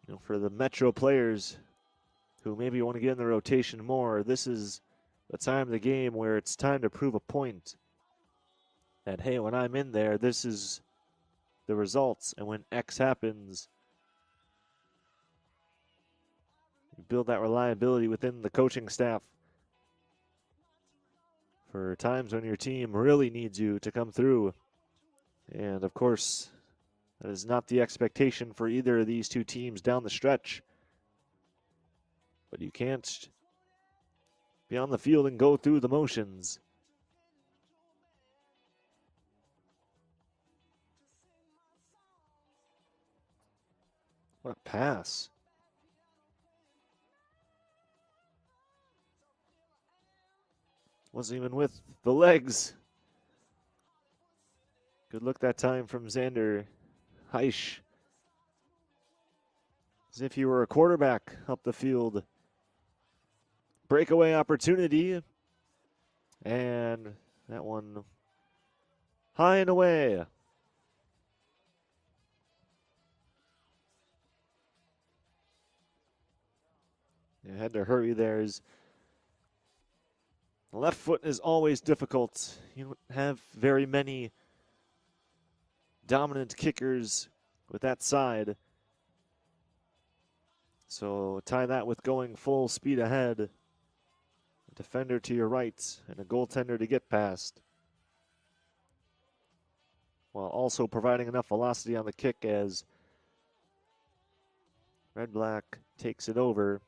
You know, for the Metro players who maybe want to get in the rotation more, this is the time of the game where it's time to prove a point. That, hey, when I'm in there, this is the results. And when X happens, you build that reliability within the coaching staff for times when your team really needs you to come through. And of course, that is not the expectation for either of these two teams down the stretch. But you can't be on the field and go through the motions. What a pass. Wasn't even with the legs. Good look that time from Xander Heisch. As if he were a quarterback up the field. Breakaway opportunity. And that one high and away. You had to hurry there. The left foot is always difficult. You don't have very many dominant kickers with that side. So tie that with going full speed ahead. A defender to your right and a goaltender to get past, while also providing enough velocity on the kick as Red Black takes it over.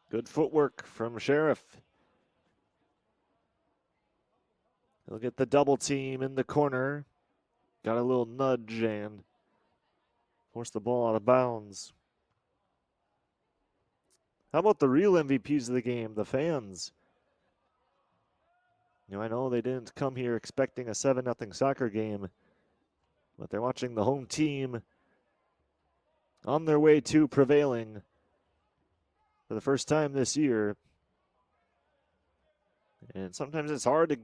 Good footwork from Sheriff. He'll get the double team in the corner. Got a little nudge and forced the ball out of bounds. How about the real MVPs of the game, the fans? You know, I know they didn't come here expecting a 7-0 soccer game, but they're watching the home team on their way to prevailing for the first time this year. And sometimes it's hard to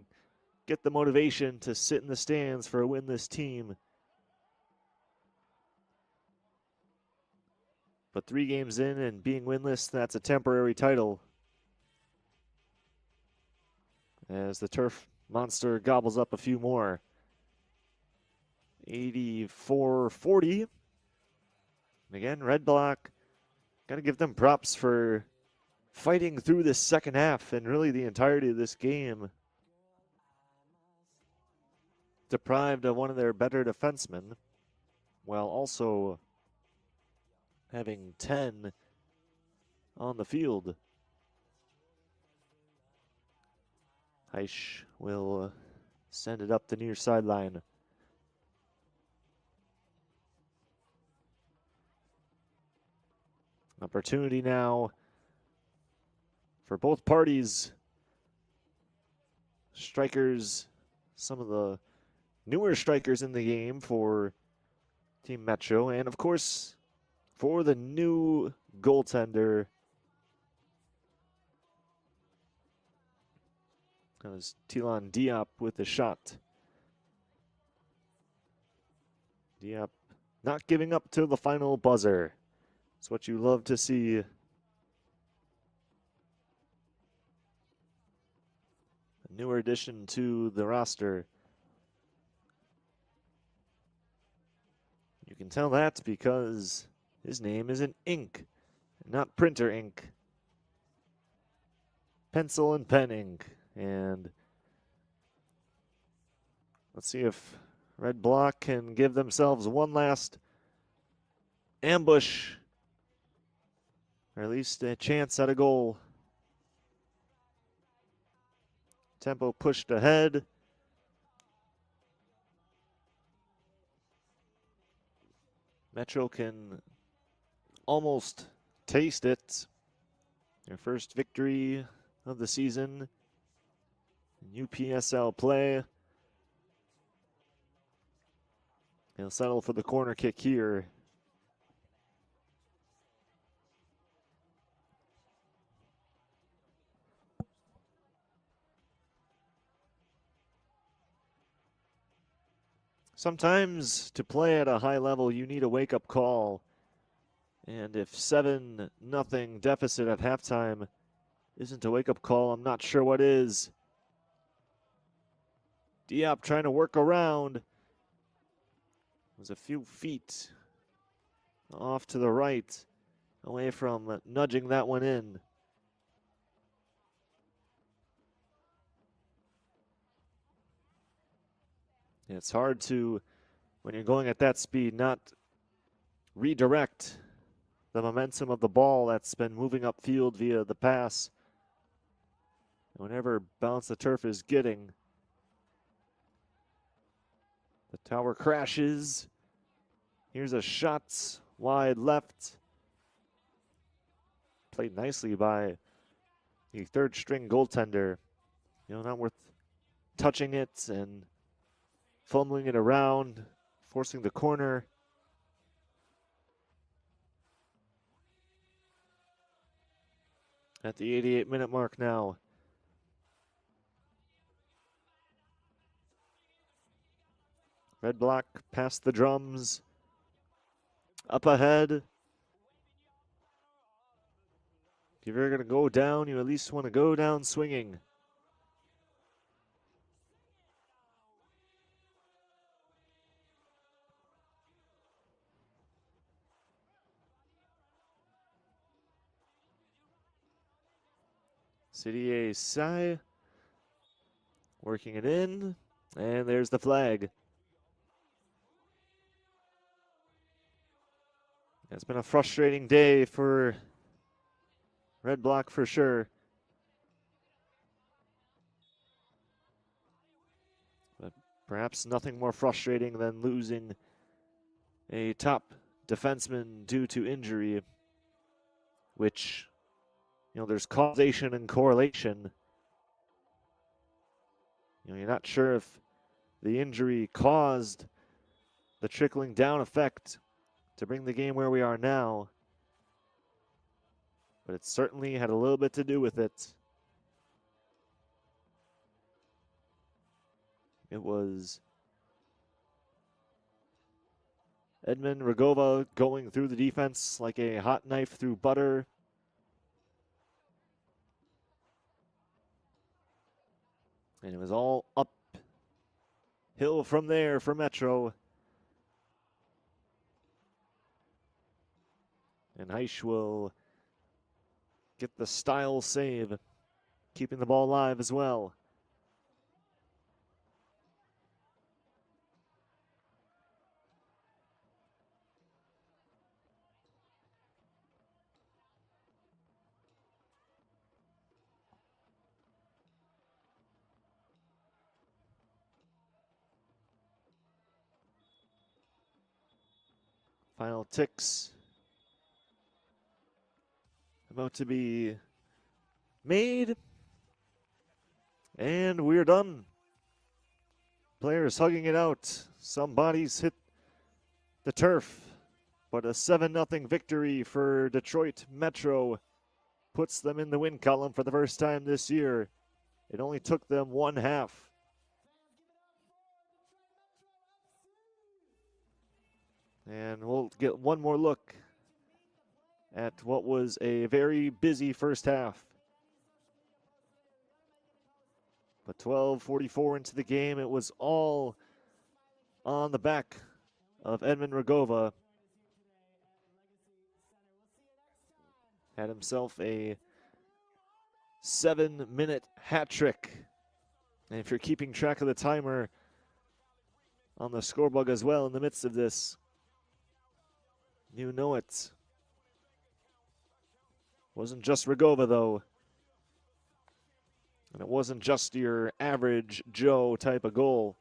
get the motivation to sit in the stands for a winless team. But 3 games in and being winless, that's a temporary title. As the turf monster gobbles up a few more. 84-40. Again, Red Block, got to give them props for fighting through this second half and really the entirety of this game. Deprived of one of their better defensemen, while also having 10 on the field. Heisch will send it up the near sideline. Opportunity now for both parties. Strikers, some of the newer strikers in the game for Team Metro, and of course for the new goaltender. That was Tilan Diop with the shot. Diop not giving up till the final buzzer. It's what you love to see. A newer addition to the roster. You can tell that because his name is in ink, not printer ink. Pencil and pen ink. And Let's see if Red Block can give themselves one last ambush, or at least a chance at a goal. Tempo pushed ahead. Metro can almost taste it. Their first victory of the season in UPSL play. He'll settle for the corner kick here. Sometimes to play at a high level, you need a wake-up call. And if 7-0 deficit at halftime isn't a wake-up call, I'm not sure what is. Diop trying to work around. Was a few feet off to the right, away from nudging that one in. It's hard to, when you're going at that speed, not redirect the momentum of the ball that's been moving upfield via the pass. Whenever bounce the turf is getting, the tower crashes. Here's a shot wide left. Played nicely by the third string goaltender. Not worth touching it and fumbling it around, forcing the corner. At the 88-minute mark now. Red Block past the drums. Up ahead. If you're going to go down, you at least want to go down swinging. City A Sai working it in, and there's the flag. It's been a frustrating day for Red Block for sure. But perhaps nothing more frustrating than losing a top defenseman due to injury, which, there's causation and correlation. You're not sure if the injury caused the trickling down effect to bring the game where we are now, but it certainly had a little bit to do with it. It was Edmund Rogova going through the defense like a hot knife through butter. And it was all uphill from there for Metro. And Heisch will get the style save, keeping the ball alive as well. Final ticks about to be made, and we're done. Players hugging it out. Some bodies hit the turf, but a 7-0 victory for Detroit Metro puts them in the win column for the first time this year. It only took them one half. And we'll get one more look at what was a very busy first half. But 12:44 into the game, it was all on the back of Edmund Rogova. Had himself a 7-minute hat trick. And if you're keeping track of the timer, on the scorebug as well in the midst of this. You know it. Wasn't just Rigova, though. And it wasn't just your average Joe type of goal.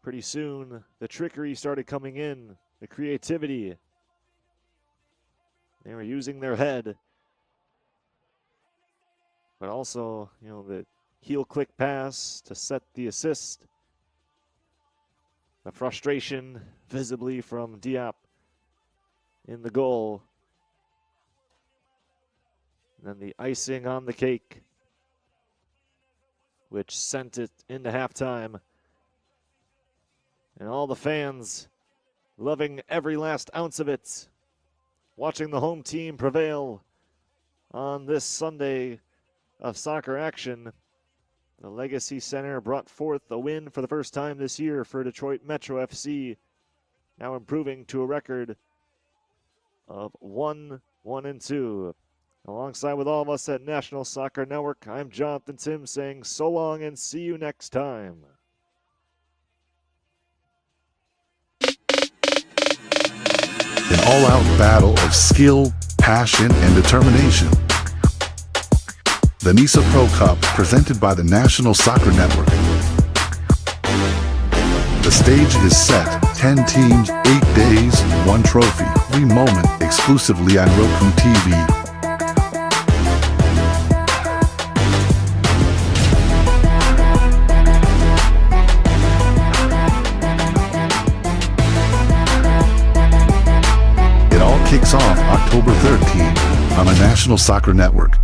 Pretty soon, the trickery started coming in, the creativity. They were using their head. But also, you know, the heel click pass to set the assist. The frustration visibly from Diop in the goal. And then the icing on the cake, which sent it into halftime. And all the fans loving every last ounce of it. Watching the home team prevail on this Sunday of soccer action. The Legacy Center brought forth a win for the first time this year for Detroit Metro FC, now improving to a record of 1-2. Alongside with all of us at National Soccer Network, I'm Jonathan Tim saying so long and see you next time. An all-out battle of skill, passion, and determination. The NISA Pro Cup, presented by the National Soccer Network. The stage is set. 10 teams, 8 days, 1 trophy. Every moment exclusively on Roku TV. It all kicks off October 13th on the National Soccer Network.